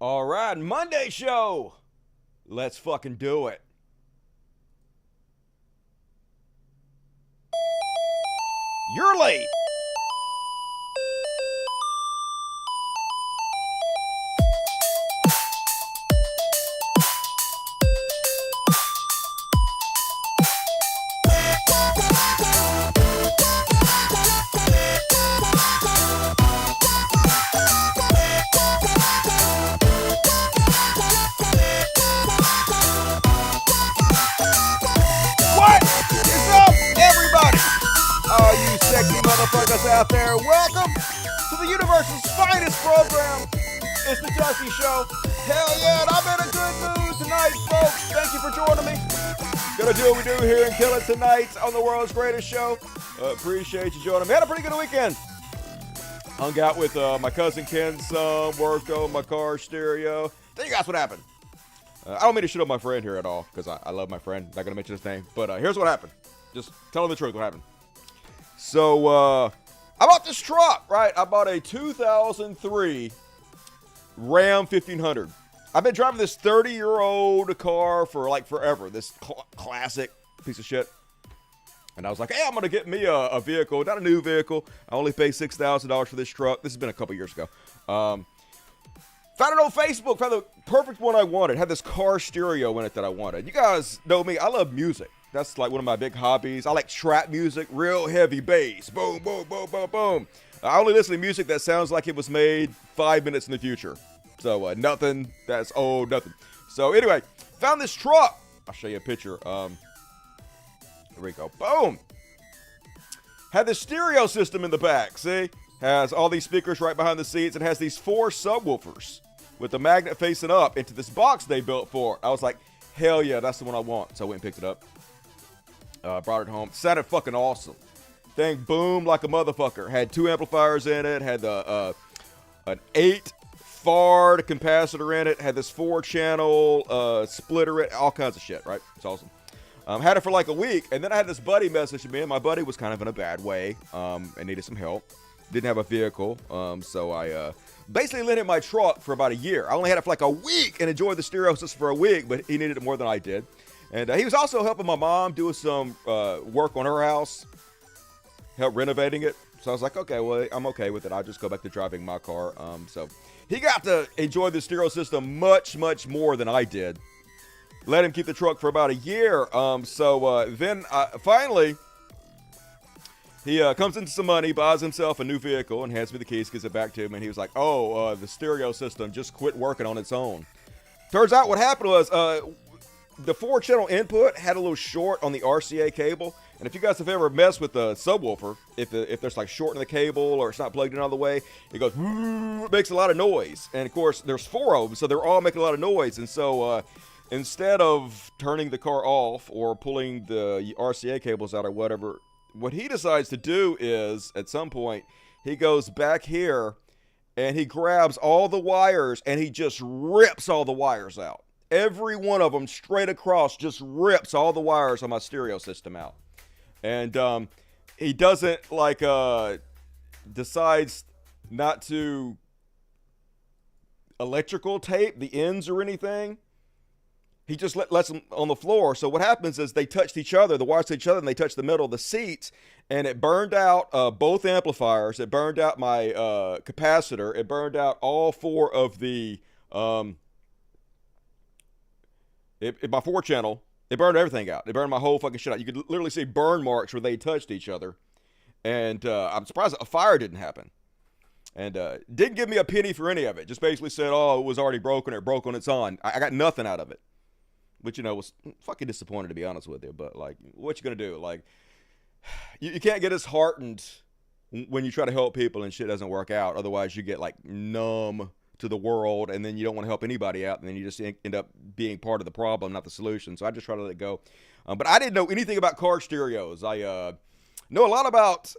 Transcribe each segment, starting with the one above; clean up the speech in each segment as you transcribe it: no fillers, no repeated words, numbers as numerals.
All right, Monday show. Let's fucking do it. You're late. What is up, everybody? All you sexy motherfuckers out there, welcome to the universe's finest program. It's the Dusty Show. Hell yeah, and I'm in a good mood tonight, folks. Thank you for joining me. Gonna do what we do here and kill it tonight on the world's greatest show. Appreciate you joining me. Had a pretty good weekend. Hung out with my cousin Ken's son, worked on my car stereo. Tell you guys what happened. I don't mean to shit on my friend here at all, because I love my friend. Not going to mention his name. But here's what happened. Just telling the truth what happened. So, I bought this truck, right? I bought a 2003 Ram 1500. I've been driving this 30-year-old car for, like, forever. This classic piece of shit. And I was like, hey, I'm going to get me a vehicle. Not a new vehicle. I only paid $6,000 for this truck. This has been a couple years ago. Found it on Facebook, found the perfect one I wanted. Had this car stereo in it that I wanted. You guys know me, I love music. That's like one of my big hobbies. I like trap music, real heavy bass. Boom, boom, boom, boom, boom. I only listen to music that sounds like it was made 5 minutes in the future. So nothing that's old, nothing. So anyway, found this truck. I'll show you a picture. Here we go. Boom. Had this stereo system in the back, see? Has all these speakers right behind the seats. It has these 4 subwoofers with the magnet facing up into this box they built for. I was like, hell yeah, that's the one I want. So I went and picked it up. Brought it home. Sounded fucking awesome. Thing boomed like a motherfucker. Had 2 amplifiers in it. Had an 8 Fard capacitor in it. Had this 4-channel splitter. All kinds of shit, right? It's awesome. Had it for like a week. And then I had this buddy message me. And my buddy was kind of in a bad way and needed some help. Didn't have a vehicle, so I basically lent him my truck for about a year. I only had it for like a week and enjoyed the stereo system for a week, but he needed it more than I did. And he was also helping my mom do some work on her house, help renovating it. So I was like, okay, well, I'm okay with it. I'll just go back to driving my car. So he got to enjoy the stereo system much, much more than I did. Let him keep the truck for about a year. Then finally... He comes into some money, buys himself a new vehicle, and hands me the keys, gives it back to him, and he was like, the stereo system just quit working on its own. Turns out what happened was the 4-channel input had a little short on the RCA cable, and if you guys have ever messed with the subwoofer, if there's like short in the cable or it's not plugged in all the way, it goes, makes a lot of noise. And of course, there's 4 of them, so they're all making a lot of noise, and so instead of turning the car off or pulling the RCA cables out or whatever, what he decides to do is, at some point, he goes back here and he grabs all the wires and he just rips all the wires out. Every one of them straight across just rips all the wires on my stereo system out. And he doesn't decides not to electrical tape the ends or anything. He just lets them on the floor. So what happens is they touched each other, the wires to each other, and they touched the middle of the seats, and it burned out both amplifiers. It burned out my capacitor. It burned out all 4 of the my 4-channel. It burned everything out. It burned my whole fucking shit out. You could literally see burn marks where they touched each other. And I'm surprised a fire didn't happen. And didn't give me a penny for any of it. Just basically said, oh, it was already broken. It broke on its own. I got nothing out of it. Which, was fucking disappointed, to be honest with you. But, like, what you gonna do? Like, you can't get disheartened when you try to help people and shit doesn't work out. Otherwise, you get, like, numb to the world, and then you don't want to help anybody out, and then you just end up being part of the problem, not the solution. So I just try to let it go. But I didn't know anything about car stereos. I know a lot about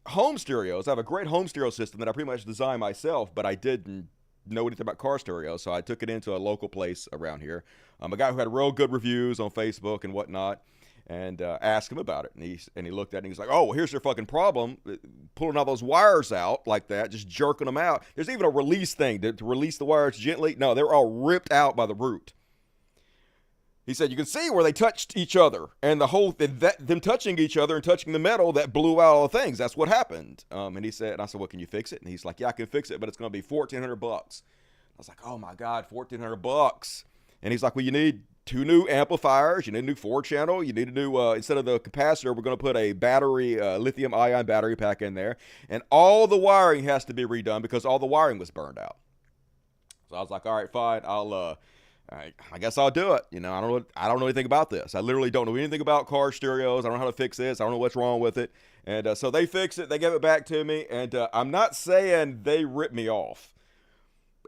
home stereos. I have a great home stereo system that I pretty much designed myself, but I didn't know anything about car stereo, so I took it into a local place around here. A guy who had real good reviews on Facebook and whatnot. and asked him about it. And he looked at it and he's like, oh, well, here's your fucking problem. Pulling all those wires out like that, just jerking them out. There's even a release thing to release the wires gently. No, they were all ripped out by the root. He said, you can see where they touched each other, and them touching each other and touching the metal that blew out all the things. That's what happened. And he said, and I said, well, can you fix it? And he's like, yeah, I can fix it, but it's going to be $1,400. I was like, oh my God, $1,400. And he's like, well, you need 2 new amplifiers. You need a new 4-channel. You need a new, instead of the capacitor, we're going to put a battery, lithium ion battery pack in there. And all the wiring has to be redone because all the wiring was burned out. So I was like, all right, fine. I guess I'll do it. You know, I don't know anything about this. I literally don't know anything about car stereos. I don't know how to fix this. I don't know what's wrong with it. And so they fixed it. They gave it back to me. And I'm not saying they ripped me off,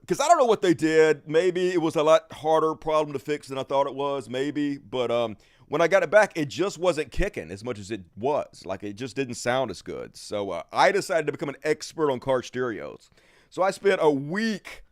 because I don't know what they did. Maybe it was a lot harder problem to fix than I thought it was. Maybe. But when I got it back, it just wasn't kicking as much as it was. Like, it just didn't sound as good. So I decided to become an expert on car stereos. So I spent a week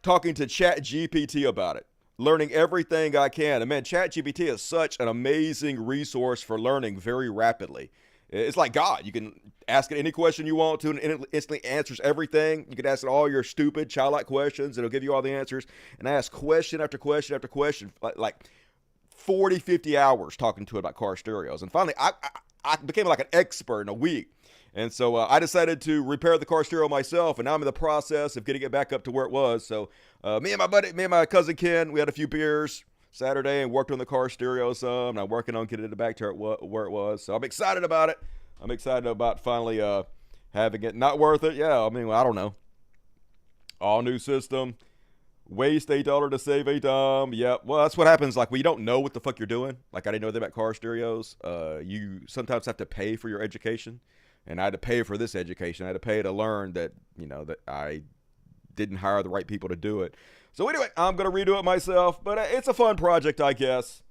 talking to ChatGPT about it, learning everything I can. And man, ChatGPT is such an amazing resource for learning very rapidly. It's like God. You can ask it any question you want to, and it instantly answers everything. You can ask it all your stupid, childlike questions, and it'll give you all the answers. And I asked question after question after question, like 40, 50 hours talking to it about car stereos. And finally, I became like an expert in a week. And so I decided to repair the car stereo myself, and now I'm in the process of getting it back up to where it was. So me and my cousin Ken, we had a few beers Saturday and worked on the car stereo some, and I'm working on getting it back to where it was. So I'm excited about it. I'm excited about finally having it. Not worth it? Yeah, I mean, I don't know. All new system. Waste $8 to save $8. Yep. Well, that's what happens. Like, when you don't know what the fuck you're doing. Like, I didn't know anything about car stereos. You sometimes have to pay for your education. And I had to pay for this education. I had to pay to learn that, you know, that I didn't hire the right people to do it. So anyway, I'm going to redo it myself. But it's a fun project, I guess.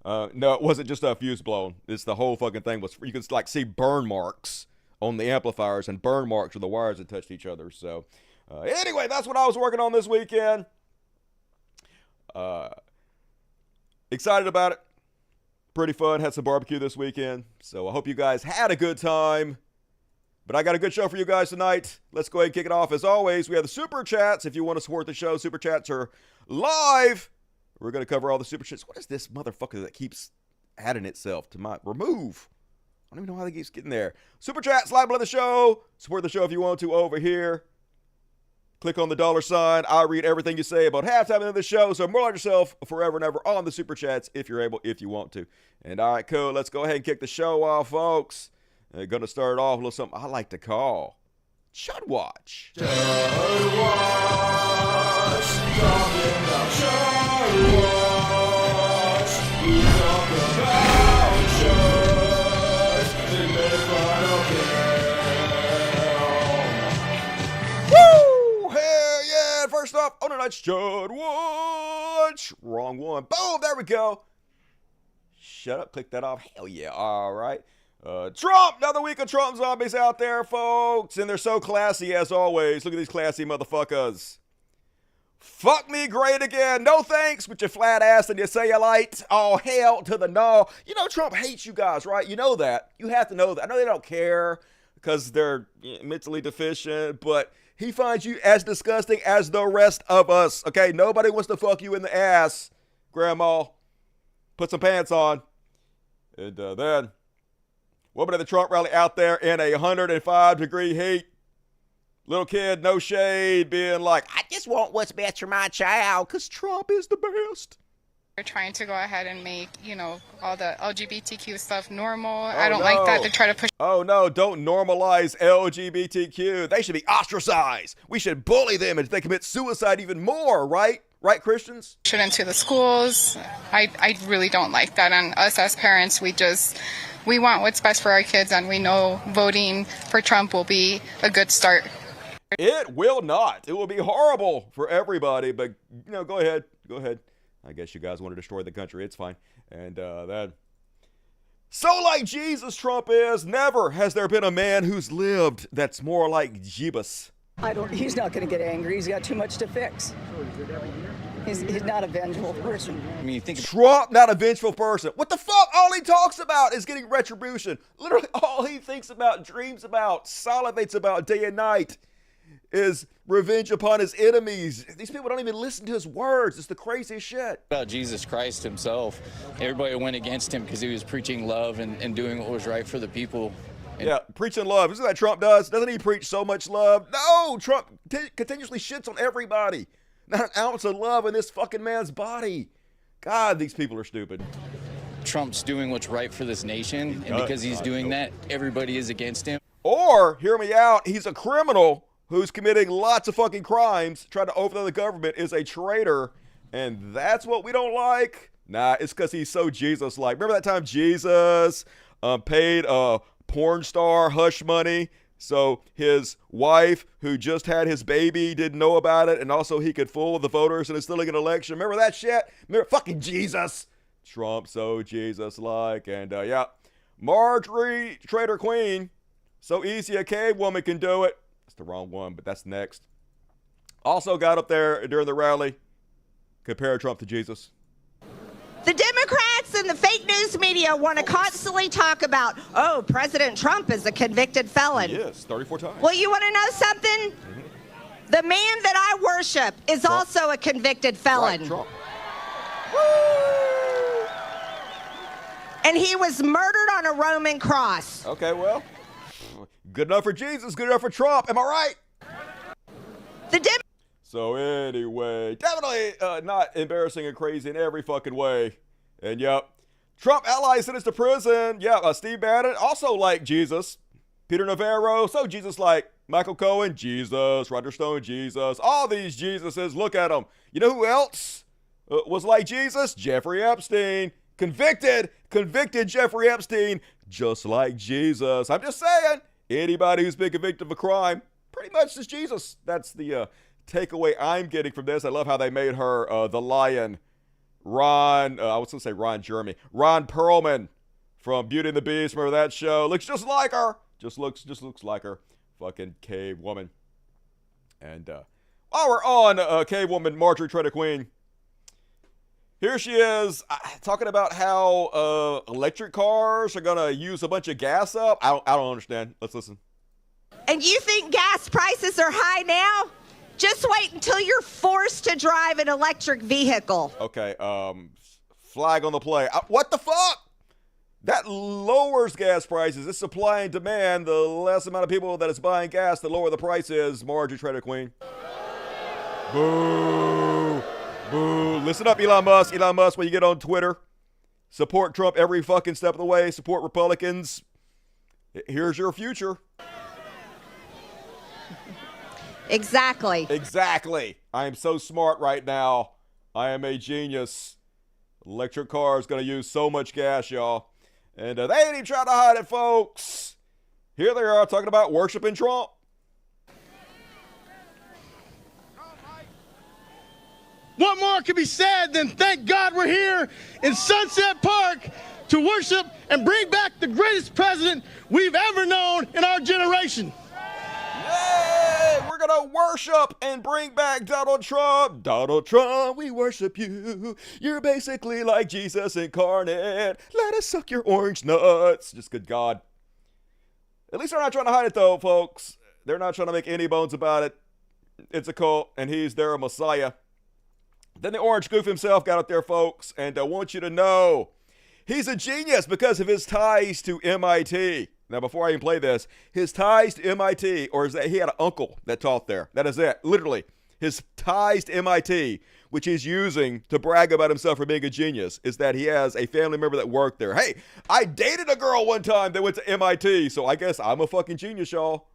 No, it wasn't just a fuse blown. It's the whole fucking thing. You can, like, see burn marks on the amplifiers and burn marks where the wires had touched each other. So anyway, that's what I was working on this weekend. Excited about it. Pretty fun. Had some barbecue this weekend. So I hope you guys had a good time. But I got a good show for you guys tonight. Let's go ahead and kick it off. As always, we have the Super Chats. If you want to support the show, Super Chats are live. We're going to cover all the Super Chats. What is this motherfucker that keeps adding itself to my... Remove. I don't even know how they keeps getting there. Super Chats, live below the show. Support the show if you want to over here. Click on the $sign. I'll read everything you say about halftime into the show. So more like yourself forever and ever on the Super Chats if you're able, if you want to. And all right, cool. Let's go ahead and kick the show off, folks. Going to start off with something I like to call Chud Watch. Chud Watch. Talking about Chud Watch. We talk about Chuds in their final count. Woo! Hell yeah! First off, on tonight's Chud Watch. Wrong one. Boom! There we go. Shut up. Click that off. Hell yeah. All right. Trump, another week of Trump zombies out there, folks. And they're so classy as always. Look at these classy motherfuckers. Fuck me great again. No thanks with your flat ass and your cellulite. Oh, hell to the no. You know Trump hates you guys, right? You know that. You have to know that. I know they don't care because they're mentally deficient, but he finds you as disgusting as the rest of us. Okay, nobody wants to fuck you in the ass, Grandma. Put some pants on. And then... woman at the Trump rally out there in 105-degree heat. Little kid, no shade, being like, I just want what's best for my child because Trump is the best. They're trying to go ahead and make, you know, all the LGBTQ stuff normal. I don't like that. They try to push. Oh, no, don't normalize LGBTQ. They should be ostracized. We should bully them and they commit suicide even more, right? Right, Christians? Push it into the schools. I really don't like that. And us as parents, we want what's best for our kids, and we know voting for Trump will be a good start. It will not. It will be horrible for everybody, but, you know, go ahead. Go ahead. I guess you guys want to destroy the country. It's fine. And then, so like Jesus Trump is, never has there been a man who's lived that's more like Jeebus He's not going to get angry. He's got too much to fix. He's not a vengeful person. I mean, you think Trump, not a vengeful person. What the fuck? All he talks about is getting retribution. Literally all he thinks about, dreams about, salivates about day and night is revenge upon his enemies. These people don't even listen to his words. It's the craziest shit. about Jesus Christ himself. Everybody went against him because he was preaching love and doing what was right for the people. Yeah, preaching love. Isn't that what Trump does? Doesn't he preach so much love? No, Trump continuously shits on everybody. Not an ounce of love in this fucking man's body. God, these people are stupid. Trump's doing what's right for this nation, and because he's doing that, everybody is against him. Or, hear me out, he's a criminal who's committing lots of fucking crimes, trying to overthrow the government, is a traitor, and that's what we don't like? Nah, it's because he's so Jesus-like. Remember that time Jesus paid a porn star hush money so his wife, who just had his baby, didn't know about it, and also he could fool the voters in a still an election? Remember that shit? Remember fucking Jesus? Trump so Jesus-like, and yeah. Marjorie Traitor Queen, so easy a cave woman can do it. That's the wrong one, but that's next. Also got up there during the rally, compare Trump to Jesus. The Democrats and the fake news media want to constantly talk about, oh, President Trump is a convicted felon. Yes, 34 times. Well, you want to know something? The man that I worship is Trump. also a convicted felon. Right, Trump. Woo! And he was murdered on a Roman cross. Okay, well, good enough for Jesus, good enough for Trump. Am I right? So anyway, definitely not embarrassing and crazy in every fucking way. And yep, Trump allies sentenced to prison. Yeah, Steve Bannon, also like Jesus. Peter Navarro, so Jesus-like. Michael Cohen, Jesus. Roger Stone, Jesus. All these Jesuses, look at them. You know who else was like Jesus? Jeffrey Epstein. Convicted Jeffrey Epstein, just like Jesus. I'm just saying, anybody who's been convicted of a crime, pretty much is Jesus. That's the takeaway I'm getting from this. I love how they made her the lion. I was going to say Ron Jeremy. Ron Perlman from Beauty and the Beast. Remember that show? Looks just like her. Just looks like her. Fucking cave woman. And while we're on cave woman Marjorie Traitor Queen, here she is talking about how electric cars are going to use a bunch of gas up. I don't understand. Let's listen. And you think gas prices are high now? Just wait until you're forced to drive an electric vehicle. Okay, flag on the play. What the fuck? That lowers gas prices. It's supply and demand. The less amount of people that is buying gas, the lower the price is. Marjorie Traitor Queen. Boo. Boo. Listen up, Elon Musk. Elon Musk, when you get on Twitter, support Trump every fucking step of the way. Support Republicans. Here's your future. Exactly. I am so smart right now. I am a genius. Electric car is going to use so much gas, y'all. And they ain't even trying to hide it, folks. Here they are talking about worshiping Trump. What more can be said than thank God we're here in Sunset Park to worship and bring back the greatest president we've ever known in our generation. Yay! We're going to worship and bring back Donald Trump. Donald Trump, we worship you. You're basically like Jesus incarnate. Let us suck your orange nuts. Just good God. At least they're not trying to hide it, though, folks. They're not trying to make any bones about it. It's a cult, and he's their Messiah. Then the orange goof himself got up there, folks, and I want you to know he's a genius because of his ties to MIT. Now, before I even play this, his ties to MIT, or is that he had an uncle that taught there. That is it. Literally, his ties to MIT, which he's using to brag about himself for being a genius, is that he has a family member that worked there. Hey, I dated a girl one time that went to MIT, so I guess I'm a fucking genius, y'all.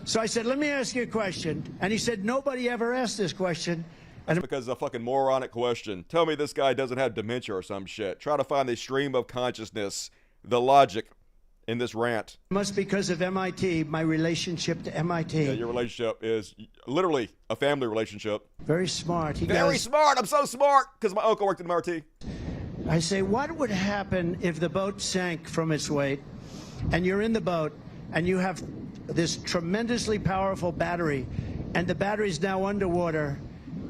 So I said, let me ask you a question. And he said, nobody ever asked this question. That's because it's a fucking moronic question. Tell me this guy doesn't have dementia or some shit. Try to find the stream of consciousness, the logic in this rant. Must because of MIT, my relationship to MIT. Yeah, your relationship is literally a family relationship. Very smart. Very smart. I'm so smart because my uncle worked at MIT. I say, what would happen if the boat sank from its weight and you're in the boat and you have this tremendously powerful battery, and the battery's now underwater.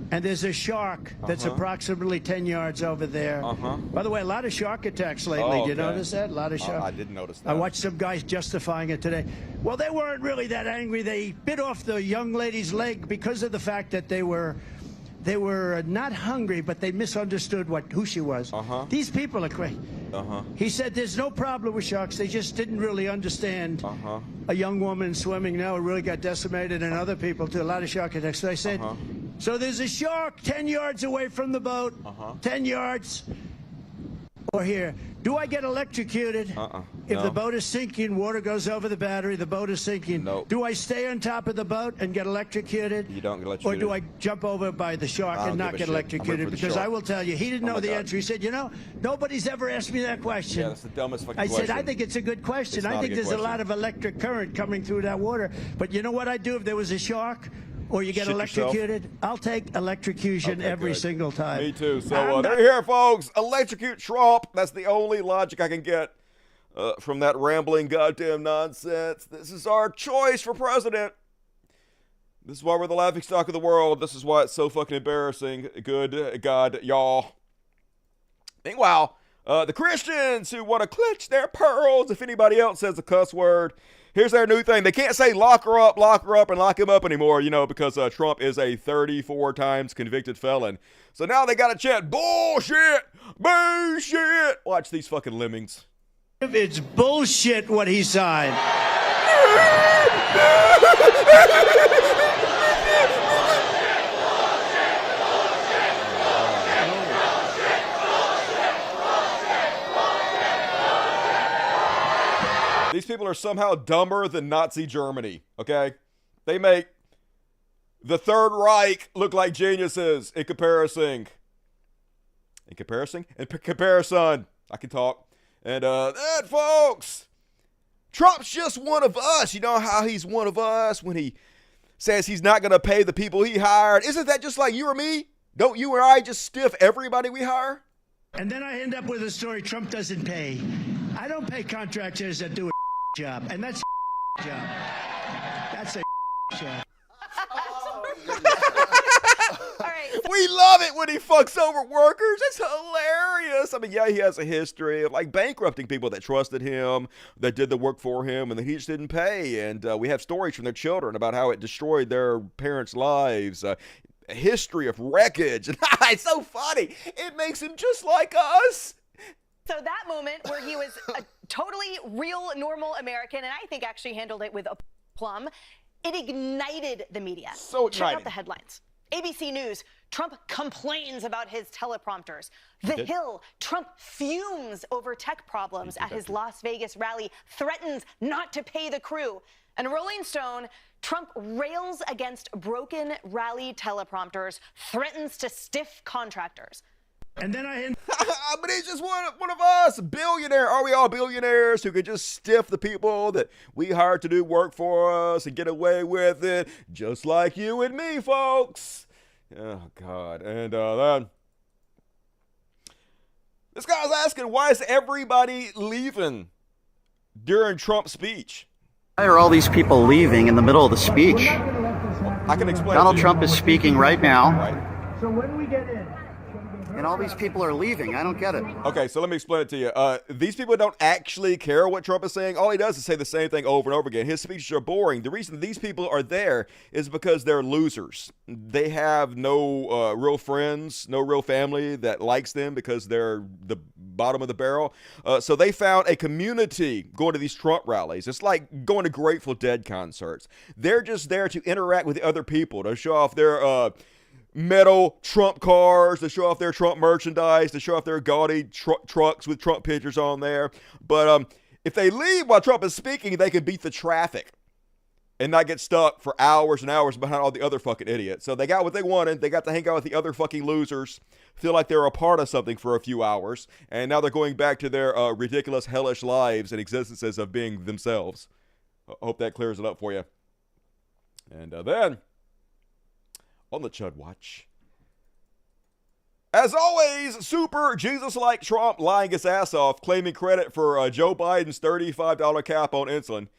And there's a shark that's approximately 10 yards over there. By the way, a lot of shark attacks lately. Did you notice that? A lot of shark. I didn't notice that. I watched some guys justifying it today. Well, they weren't really that angry. They bit off the young lady's leg because of the fact that they were not hungry, but they misunderstood who she was. These people are crazy. He said there's no problem with sharks. They just didn't really understand a young woman swimming now really got decimated, and other people too. A lot of shark attacks. So I said, so there's a shark 10 yards away from the boat, 10 yards, or here. Do I get electrocuted? If the boat is sinking, water goes over the battery, the boat is sinking. Do I stay on top of the boat and get electrocuted? You don't get electrocuted. Or do I jump over by the shark and not get electrocuted? Because I will tell you, he didn't know the answer. He said, you know, nobody's ever asked me that question. Yeah, that's the dumbest fucking question. question. I said, I think it's a good question. I think there's a lot of electric current coming through that water. But you know what I'd do if there was a shark? Or you get Shit electrocuted? yourself? I'll take electrocution every single time. Me too. So there you hear, folks. Electrocute Trump. That's the only logic I can get from that rambling goddamn nonsense. This is our choice for president. This is why we're the laughingstock of the world. This is why it's so fucking embarrassing. Good God, y'all. Meanwhile, the Christians who want to clutch their pearls if anybody else says a cuss word, here's their new thing. They can't say lock her up, and lock him up anymore, you know, because Trump is a 34 times convicted felon. So now they got to chant, bullshit, bullshit. Watch these fucking lemmings. It's bullshit what he signed. These people are somehow dumber than Nazi Germany, okay? They make the Third Reich look like geniuses in comparison. In comparison? In comparison. I can talk. And, folks, Trump's just one of us. You know how he's one of us when he says he's not going to pay the people he hired? Isn't that just like you or me? Don't you or I just stiff everybody we hire? And then I end up with a story Trump doesn't pay. I don't pay contractors that do a job, and that's a job. That's a job. We love it when he fucks over workers. It's hilarious. I mean, yeah, he has a history of like bankrupting people that trusted him, that did the work for him, and that he just didn't pay. And we have stories from their children about how it destroyed their parents' lives. A history of wreckage. It's so funny. It makes him just like us. So that moment where he was a totally real, normal American, and I think actually handled it with a plum, it ignited the media. So Check out the headlines. ABC News, Trump complains about his teleprompters. The Hill, Trump fumes over tech problems at his Las Vegas rally, threatens not to pay the crew. And Rolling Stone, Trump rails against broken rally teleprompters, threatens to stiff contractors. And then but he's just one of us, billionaire. Are we all billionaires who could just stiff the people that we hired to do work for us and get away with it, just like you and me, folks? Oh, God. And then this guy's asking, why is everybody leaving during Trump's speech? Why are all these people leaving in the middle of the speech? I can explain. Donald Trump is speaking right now. Right. So when we get in, and all these people are leaving. I don't get it. Okay, so let me explain it to you. These people don't actually care what Trump is saying. All he does is say the same thing over and over again. His speeches are boring. The reason these people are there is because they're losers. They have no real friends, no real family that likes them because they're the bottom of the barrel. So they found a community going to these Trump rallies. It's like going to Grateful Dead concerts. They're just there to interact with the other people, to show off their metal Trump cars, to show off their Trump merchandise, to show off their gaudy trucks with Trump pictures on there. But if they leave while Trump is speaking, they can beat the traffic and not get stuck for hours and hours behind all the other fucking idiots. So they got what they wanted. They got to hang out with the other fucking losers, feel like they're a part of something for a few hours, and now they're going back to their ridiculous, hellish lives and existences of being themselves. I hope that clears it up for you. And then, on the Chud Watch, as always, super Jesus-like Trump lying his ass off, claiming credit for Joe Biden's $35 cap on insulin.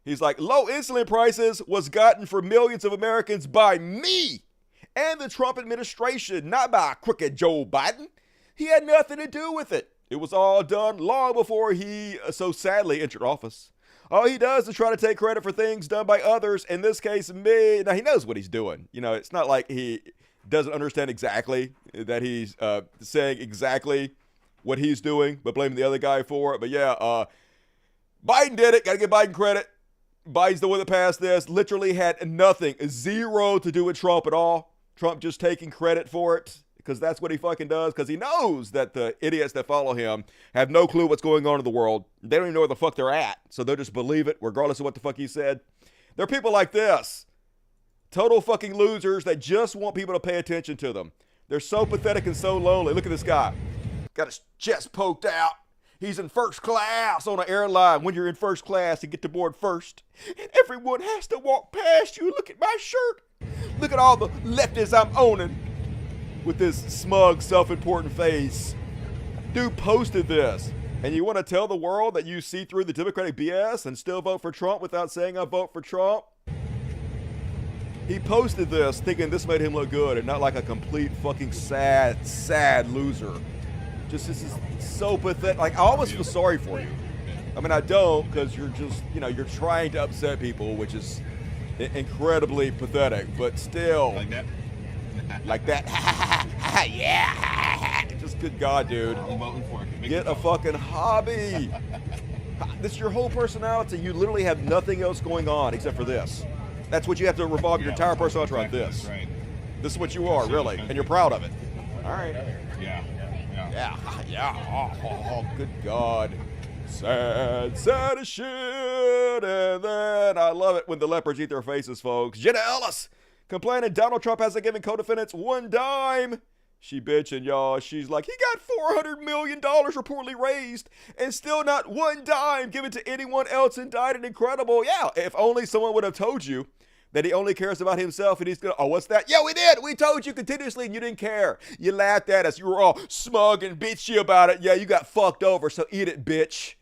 He's like, low insulin prices was gotten for millions of Americans by me and the Trump administration, not by crooked Joe Biden. He had nothing to do with it. It was all done long before he so sadly entered office. All he does is try to take credit for things done by others, in this case, me. Now, he knows what he's doing. You know, it's not like he doesn't understand exactly that he's saying exactly what he's doing, but blaming the other guy for it. But yeah, Biden did it. Got to give Biden credit. Biden's the one that passed this. Literally had nothing, zero to do with Trump at all. Trump just taking credit for it because that's what he fucking does, because he knows that the idiots that follow him have no clue what's going on in the world. They don't even know where the fuck they're at, so they'll just believe it regardless of what the fuck he said. There are people like this, total fucking losers that just want people to pay attention to them. They're so pathetic and so lonely. Look at this guy. Got his chest poked out. He's in first class on an airline. When you're in first class, you get to board first. And everyone has to walk past you. Look at my shirt. Look at all the leftists I'm owning. With this smug, self-important face. Dude posted this. And you want to tell the world that you see through the Democratic BS and still vote for Trump without saying I vote for Trump? He posted this thinking this made him look good and not like a complete fucking sad loser. Just, this is so pathetic. Like, I almost feel sorry for you. I mean, I don't, because you're just, you know, you're trying to upset people, which is incredibly pathetic, but still. Like that? Like that. Yeah. Just good God, dude. I'm voting for it. Get a fucking hobby. This is your whole personality. You literally have nothing else going on except for this. That's what you have to revolve your entire personality around, this. This is what you are, really, and you're proud of it. All right. Yeah. Oh, good God. Sad as shit. And then I love it when the leopards eat their faces, folks. Jenna Ellis complaining Donald Trump hasn't given co-defendants one dime. She bitching, y'all. She's like, he got $400 million reportedly raised and still not one dime given to anyone else indicted. Incredible. Yeah, if only someone would have told you that he only cares about himself and he's gonna, oh, what's that? Yeah, we did. We told you continuously and you didn't care. You laughed at us. You were all smug and bitchy about it. Yeah, you got fucked over, so eat it, bitch.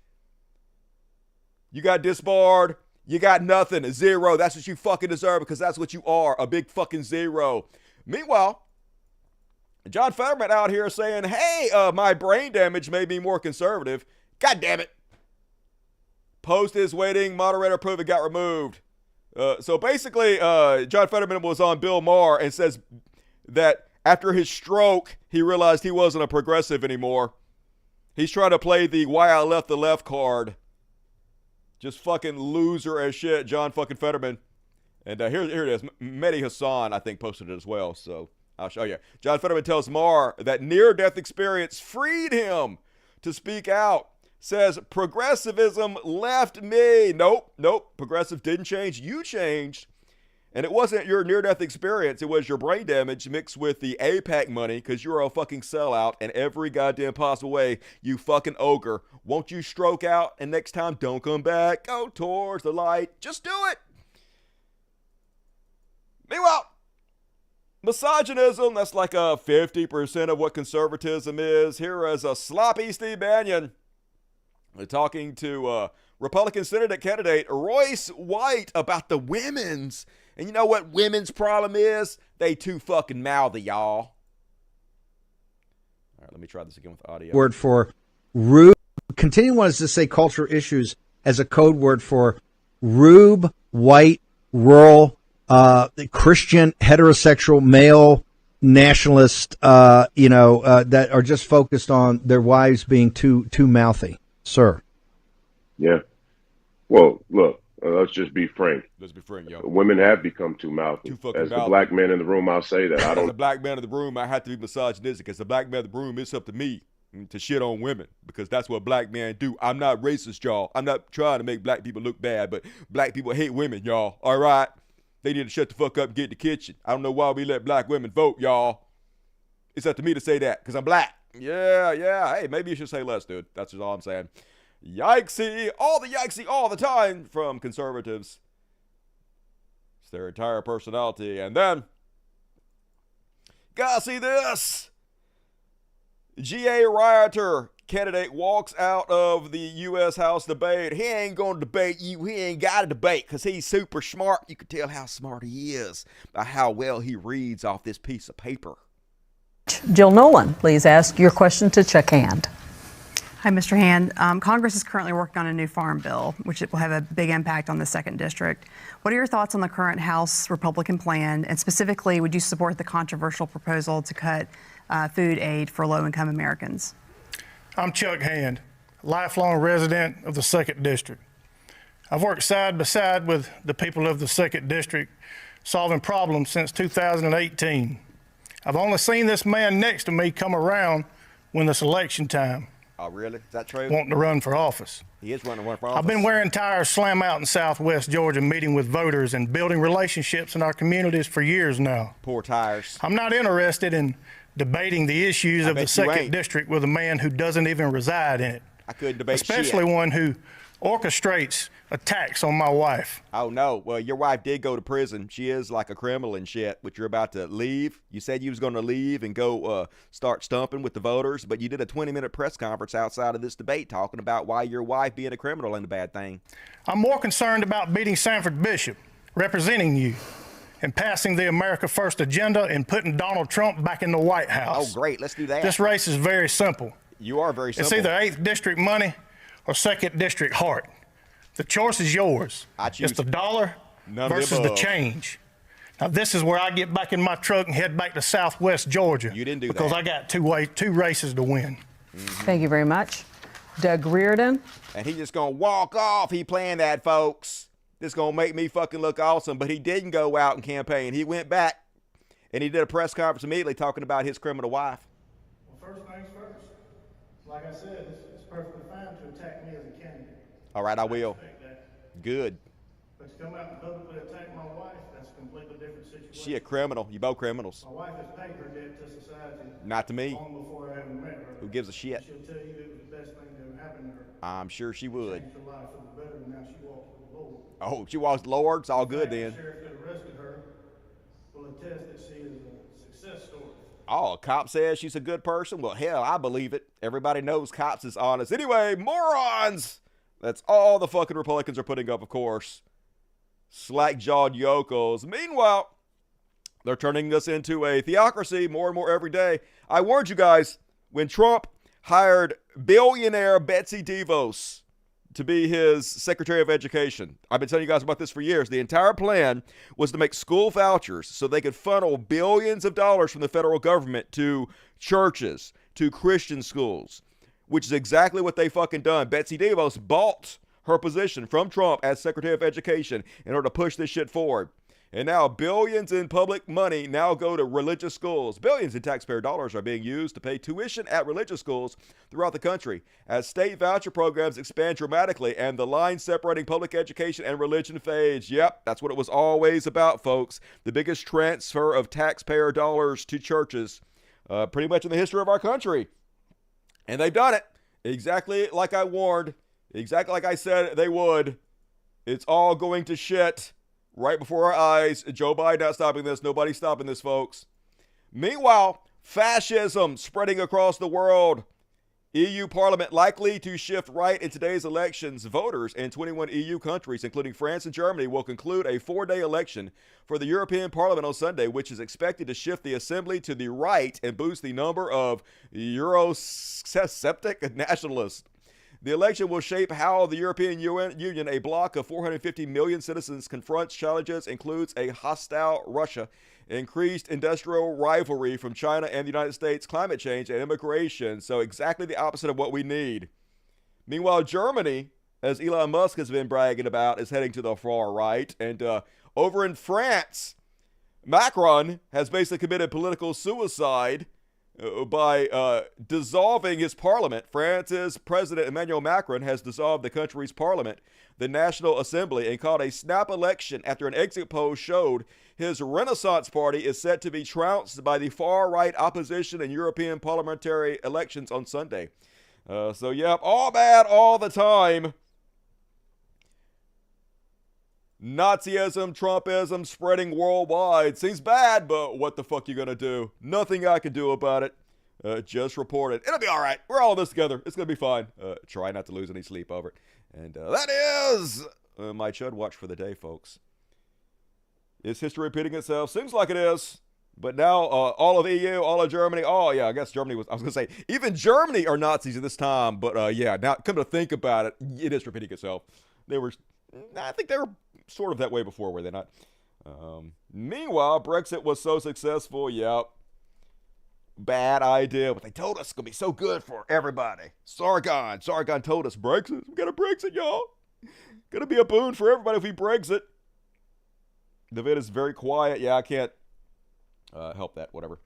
You got disbarred. You got nothing. Zero. That's what you fucking deserve, because that's what you are, a big fucking zero. Meanwhile, John Fetterman out here saying, hey, my brain damage made me more conservative. God damn it. Post is waiting. Moderator approved. It got removed. So basically, John Fetterman was on Bill Maher and says that after his stroke, he realized he wasn't a progressive anymore. He's trying to play the why I left the left card. Just fucking loser as shit, John fucking Fetterman. And here it is. Mehdi Hassan, I think, posted it as well. So I'll show you. John Fetterman tells Maher that near-death experience freed him to speak out. Says, progressivism left me. Nope. Progressive didn't change. You changed. And it wasn't your near-death experience. It was your brain damage mixed with the AIPAC money, because you're a fucking sellout in every goddamn possible way. You fucking ogre. Won't you stroke out? And next time, don't come back. Go towards the light. Just do it. Meanwhile, misogynism, that's like a 50% of what conservatism is. Here is a sloppy Steve Bannon talking to Republican Senate candidate Royce White about the women's. And you know what women's problem is? They too fucking mouthy, y'all. All right, let me try this again with audio. Word for rube. Continue wants to say culture issues as a code word for rube, white, rural, Christian, heterosexual, male, nationalist, that are just focused on their wives being too mouthy. Sir. Yeah. Well, look, let's just be frank. Let's be frank, yo. Women have become too mouthy. As the black man in the room, I'll say that. As a black man in the room, I have to be misogynistic. As a black man in the room, it's up to me to shit on women, because that's what black men do. I'm not racist, y'all. I'm not trying to make black people look bad, but black people hate women, y'all. All right? They need to shut the fuck up and get in the kitchen. I don't know why we let black women vote, y'all. It's up to me to say that, because I'm black. Yeah. Hey, maybe you should say less, dude. That's just all I'm saying. Yikesy. All the time from conservatives. It's their entire personality. And then, gotta see this. GA rioter candidate walks out of the U.S. House debate. He ain't going to debate you. He ain't got to debate because he's super smart. You can tell how smart he is by how well he reads off this piece of paper. Jill Nolan, please ask your question to Chuck Hand. Hi, Mr. Hand. Congress is currently working on a new farm bill, which will have a big impact on the 2nd District. What are your thoughts on the current House Republican plan? And specifically, would you support the controversial proposal to cut food aid for low-income Americans? I'm Chuck Hand, lifelong resident of the 2nd District. I've worked side by side with the people of the 2nd District, solving problems since 2018. I've only seen this man next to me come around when it's election time. Oh, really? Is that true? Wanting to run for office. He is running for office. I've been wearing tires slam out in Southwest Georgia, meeting with voters and building relationships in our communities for years now. Poor tires. I'm not interested in debating the issues of the 2nd District with a man who doesn't even reside in it. I couldn't debate especially shit. One who orchestrates attacks on my wife. Oh, no. Well, your wife did go to prison. She is like a criminal and shit, but you're about to leave. You said you was going to leave and go start stumping with the voters, but you did a 20-minute press conference outside of this debate talking about why your wife being a criminal ain't a bad thing. I'm more concerned about beating Sanford Bishop, representing you, and passing the America First agenda and putting Donald Trump back in the White House. Oh, great. Let's do that. This race is very simple. You are very simple. It's either 8th District money or 2nd District heart. The choice is yours. I choose it's the dollar versus the change. Now, this is where I get back in my truck and head back to Southwest Georgia. You didn't do because that. I got two races to win. Mm-hmm. Thank you very much. Doug Reardon. And he just going to walk off. He playing that, folks. This going to make me fucking look awesome. But he didn't go out and campaign. He went back and he did a press conference immediately talking about his criminal wife. Well, first things first. Like I said, it's perfectly fine to attack me as a candidate. All right, I will. Good. But to come out and publicly attack my wife, that's a completely different situation. She a criminal. You both criminals. My wife has paid her debt to society. Not to me. Long before I ever met her. Who gives a shit? She'll tell you it was the best thing that ever happened to her. I'm sure she would. Changed her life for the better, and now she walks with the Lord. Oh, she walks with the Lord. It's all good then. The sheriff that arrested her will attest that she is a success story. Oh, a cop says she's a good person? Well, hell, I believe it. Everybody knows cops is honest. Anyway, morons! That's all the fucking Republicans are putting up, of course. Slack-jawed yokels. Meanwhile, they're turning us into a theocracy more and more every day. I warned you guys when Trump hired billionaire Betsy DeVos to be his Secretary of Education. I've been telling you guys about this for years. The entire plan was to make school vouchers so they could funnel billions of dollars from the federal government to churches, to Christian schools, which is exactly what they fucking done. Betsy DeVos bought her position from Trump as Secretary of Education in order to push this shit forward. And now billions in public money now go to religious schools. Billions in taxpayer dollars are being used to pay tuition at religious schools throughout the country as state voucher programs expand dramatically and the line separating public education and religion fades. Yep, that's what it was always about, folks. The biggest transfer of taxpayer dollars to churches pretty much in the history of our country. And they've done it exactly like I warned, exactly like I said they would. It's all going to shit right before our eyes. Joe Biden not stopping this. Nobody's stopping this, folks. Meanwhile, fascism spreading across the world. EU Parliament likely to shift right in today's elections. Voters in 21 EU countries, including France and Germany, will conclude a 4-day election for the European Parliament on Sunday, which is expected to shift the assembly to the right and boost the number of Eurosceptic nationalists. The election will shape how the European Union, a bloc of 450 million citizens, confronts challenges, includes a hostile Russia, increased industrial rivalry from China and the United States, climate change, and immigration. So exactly the opposite of what we need. Meanwhile, Germany, as Elon Musk has been bragging about, is heading to the far right. And over in France, Macron has basically committed political suicide by dissolving his parliament. France's President Emmanuel Macron has dissolved the country's parliament, the National Assembly, and called a snap election after an exit poll showed his Renaissance Party is set to be trounced by the far-right opposition in European parliamentary elections on Sunday. So, yep, all bad all the time. Nazism, Trumpism spreading worldwide. Seems bad, but what the fuck you gonna do? Nothing I can do about it. just reported. It'll be all right. We're all in this together. It's going to be fine. Try not to lose any sleep over it. And that is my Chud Watch for the day, folks. Is history repeating itself? Seems like it is. But now all of EU, all of Germany. Oh, yeah, I guess Germany was, I was going to say, even Germany are Nazis at this time. But yeah, now come to think about it, it is repeating itself. I think they were sort of that way before, were they not? Meanwhile, Brexit was so successful. Yep. Bad idea, but they told us it's going to be so good for everybody. Sargon told us Brexit. We got a Brexit, y'all. Going to be a boon for everybody if we Brexit. The vid is very quiet. Yeah, I can't help that, whatever.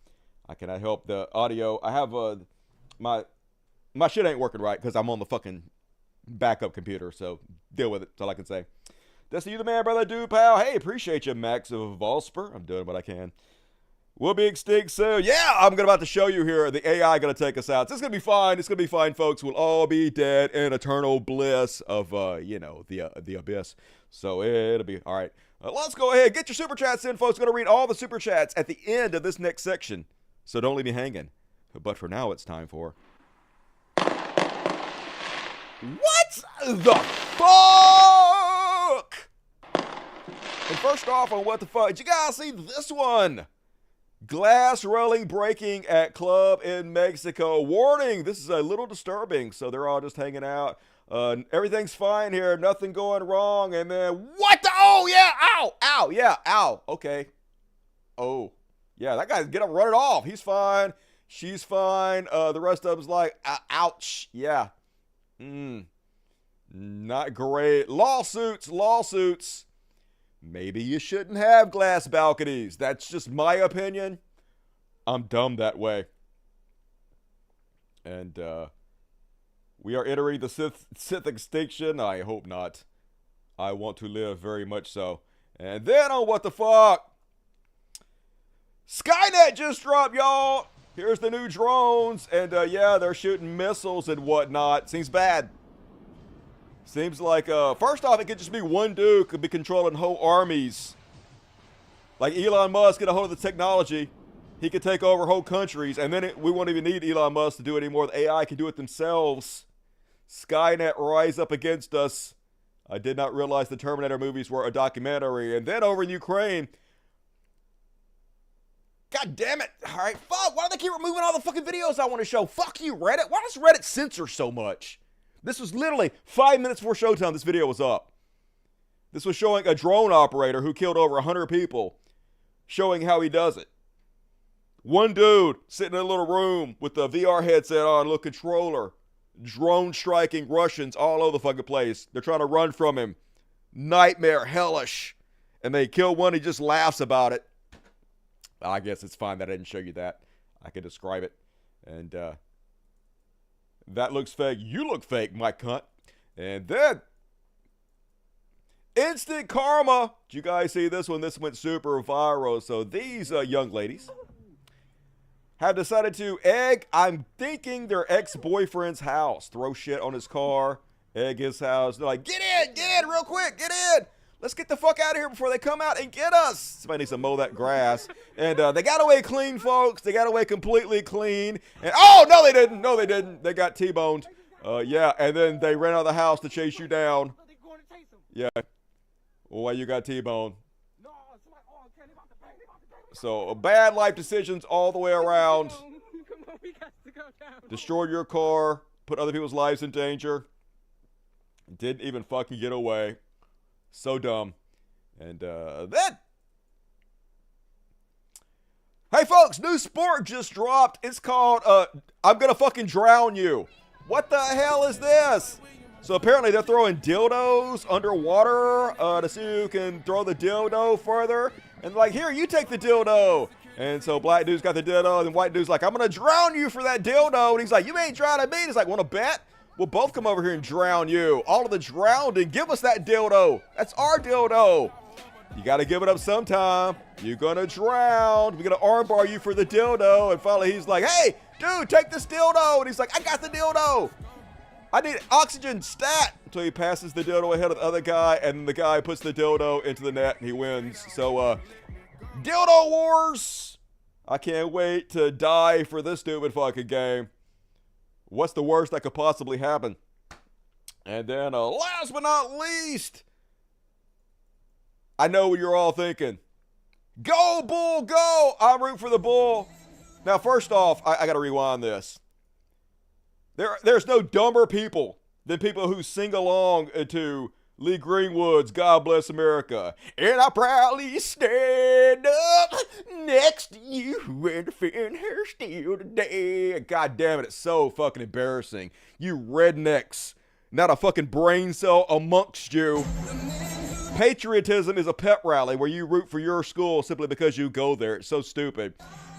I cannot help the audio. I have my shit ain't working right because I'm on the fucking backup computer, so deal with it. That's all I can say. That's you the man, brother, dude, pal. Hey, appreciate you, Max of Volsper. I'm doing what I can. We'll be extinct soon. Yeah, I'm about to show you here. The AI going to take us out. So it's going to be fine. It's going to be fine, folks. We'll all be dead in eternal bliss of, the abyss. So it'll be all right. Let's go ahead. Get your super chats in, folks. Going to read all the super chats at the end of this next section. So don't leave me hanging. But for now, it's time for... What the fuck? And first off on what the fuck, did you guys see this one? Glass railing breaking at club in Mexico. Warning, this is a little disturbing. So they're all just hanging out. Everything's fine here. Nothing going wrong. And then, what the? Oh, yeah. Ow. Ow. Yeah. Ow. Okay. Oh. Yeah, that guy's get up, run it off. He's fine. She's fine. The rest of them's like, ouch. Yeah. Not great. Lawsuits. Maybe you shouldn't have glass balconies. That's just my opinion. I'm dumb that way. And we are entering the Sith extinction. I hope not. I want to live very much so. And then on what the fuck? Skynet just dropped, y'all. Here's the new drones. And yeah, they're shooting missiles and whatnot. Seems bad. Seems like, first off, it could just be one dude could be controlling whole armies. Like Elon Musk get a hold of the technology. He could take over whole countries. And then we won't even need Elon Musk to do it anymore. The AI can do it themselves. Skynet rise up against us. I did not realize the Terminator movies were a documentary. And then over in Ukraine. God damn it. All right, fuck. Why do they keep removing all the fucking videos I want to show? Fuck you, Reddit. Why does Reddit censor so much? This was literally 5 minutes before showtime this video was up. This was showing a drone operator who killed over 100 people, showing how he does it. One dude sitting in a little room with the VR headset on, little controller, drone striking Russians all over the fucking place. They're trying to run from him. Nightmare, hellish. And they kill one, he just laughs about it. I guess it's fine that I didn't show you that. I can describe it. And, that looks fake. You look fake, my cunt. And then, instant karma. Did you guys see this one? This went super viral. So these young ladies have decided to egg, I'm thinking, their ex-boyfriend's house. Throw shit on his car, egg his house. They're like, get in real quick, get in. Let's get the fuck out of here before they come out and get us. Somebody needs to mow that grass. And they got away clean, folks. They got away completely clean. And oh, no, they didn't. No, they didn't. They got T-boned. Yeah, and then they ran out of the house to chase you down. Yeah. Well, why you got T-boned? So, bad life decisions all the way around. Destroyed your car. Put other people's lives in danger. Didn't even fucking get away. So dumb. And then, hey folks, new sport just dropped. It's called I'm gonna fucking drown you. What the hell is this? So apparently they're throwing dildos underwater to see who can throw the dildo further. And like, here, you take the dildo. And so black dude's got the dildo, and white dude's like, I'm gonna drown you for that dildo. And he's like, you ain't drowning me. And he's like, wanna bet? We'll both come over here and drown you. All of the drowning, give us that dildo. That's our dildo. You got to give it up sometime. You're going to drown. We're going to armbar you for the dildo. And finally he's like, hey, dude, take this dildo. And he's like, I got the dildo. I need oxygen, stat. Until he passes the dildo ahead of the other guy. And the guy puts the dildo into the net and he wins. So, dildo wars. I can't wait to die for this stupid fucking game. What's the worst that could possibly happen? And then last but not least, I know what you're all thinking. Go, Bull, go! I'm rooting for the Bull. Now, first off, I got to rewind this. There's no dumber people than people who sing along to Lee Greenwood's God Bless America. And I proudly stand up next to you and defend her still today. God damn it, it's so fucking embarrassing. You rednecks. Not a fucking brain cell amongst you. Patriotism is a pep rally where you root for your school simply because you go there. It's so stupid.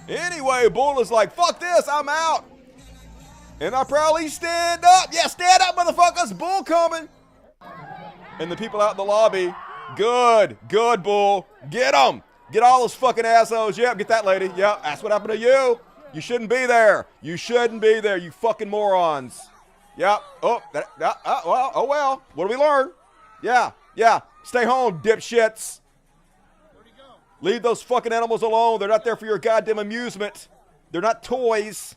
Anyway, Bull is like, fuck this, I'm out. And I proudly stand up. Yeah, stand up, motherfuckers. Bull coming. And the people out in the lobby, good, Bull. Get them. Get all those fucking assholes. Yep, get that lady. Yep, that's what happened to you. You shouldn't be there. You shouldn't be there, you fucking morons. Yep. Oh, well. What do we learn? Yeah. Stay home, dipshits. Leave those fucking animals alone. They're not there for your goddamn amusement. They're not toys.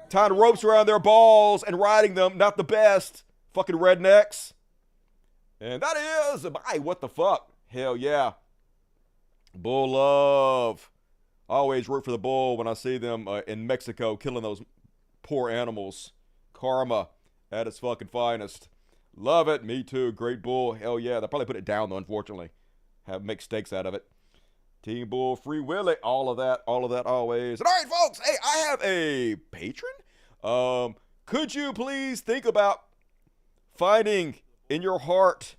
Tying ropes around their balls and riding them, not the best. Fucking rednecks. And that is, what the fuck? Hell yeah. Bull love. I always root for the Bull when I see them in Mexico killing those poor animals. Karma at its fucking finest. Love it. Me too. Great Bull. Hell yeah. They'll probably put it down though, unfortunately. Make steaks out of it. Team Bull, Free Willy, all of that always. And all right, folks. Hey, I have a patron. Could you please think about finding in your heart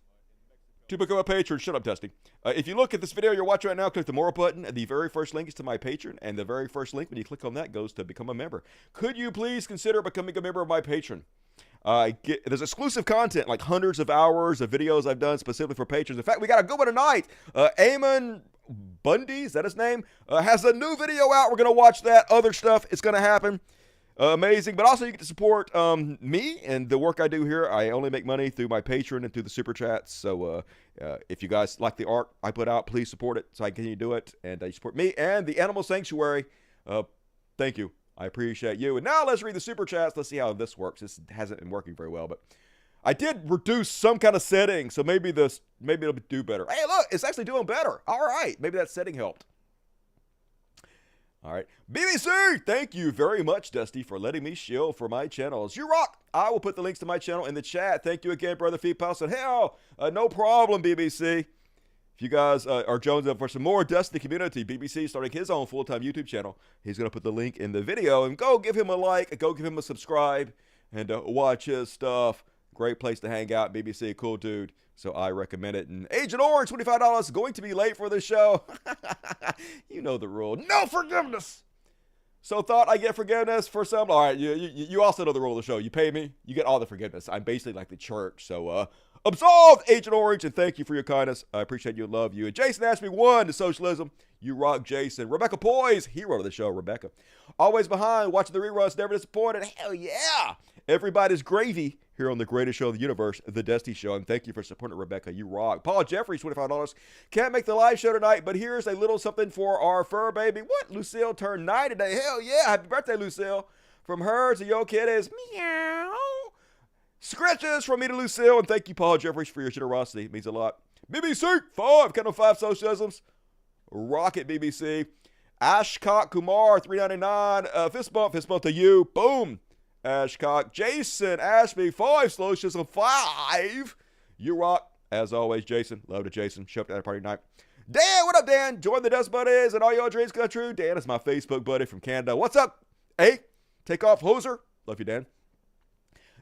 to become a patron? Shut up, Dusty. If you look at this video you're watching right now, click the More button. The very first link is to my Patreon, and the very first link, when you click on that, goes to become a member. Could you please consider becoming a member of my Patreon? There's exclusive content, like hundreds of hours of videos I've done specifically for patrons. In fact, we got a good one tonight. Eamon Bundy, is that his name? Has a new video out. We're going to watch that. Other stuff is going to happen. Amazing. But also you get to support me and the work I do here. I only make money through my Patreon and through the Super Chats. So if you guys like the art I put out, please support it so I can continue to do it. And you support me and the Animal Sanctuary. Thank you. I appreciate you. And now let's read the Super Chats. Let's see how this works. This hasn't been working very well, but I did reduce some kind of setting, so maybe it'll do better. Hey, look, it's actually doing better. All right, maybe that setting helped. All right, BBC, thank you very much, Dusty, for letting me shill for my channels. You rock. I will put the links to my channel in the chat. Thank you again, Brother Feetpass. And hell, no problem, BBC. If you guys are jonesing up for some more Dusty community, BBC starting his own full-time YouTube channel. He's going to put the link in the video. And go give him a like, go give him a subscribe, and watch his stuff. Great place to hang out, BBC. Cool dude. So I recommend it. And Agent Orange, $25, going to be late for the show. You know the rule. No forgiveness. So thought I get forgiveness for some. All right, you also know the rule of the show. You pay me, you get all the forgiveness. I'm basically like the church. So, absolved, Agent Orange, and thank you for your kindness. I appreciate you and love you. And Jason asked me 1 to socialism. You rock, Jason. Rebecca Poise, hero of the show, Rebecca. Always behind, watching the reruns, never disappointed. Hell yeah. Everybody's gravy here on the greatest show in the universe, The Dusty Show. And thank you for supporting Rebecca. You rock. Paul Jeffries, $25. Can't make the live show tonight, but here's a little something for our fur baby. What? Lucille turned 9 today. Hell yeah. Happy birthday, Lucille. From her to your kid is meow. Scratches from me to Lucille, and thank you, Paul Jeffries, for your generosity. It means a lot. BBC, 5, count on 5 socialisms. Rocket, BBC. Ashcock Kumar, $3.99. Fist bump to you. Boom. Ashcock. Jason Ashby, 5 socialism. 5. You rock. As always, Jason. Love to Jason. Show up to that party tonight. Dan, what up, Dan? Join the Dust Buddies and all your dreams come true. Dan is my Facebook buddy from Canada. What's up? Hey, take off, hoser. Love you, Dan.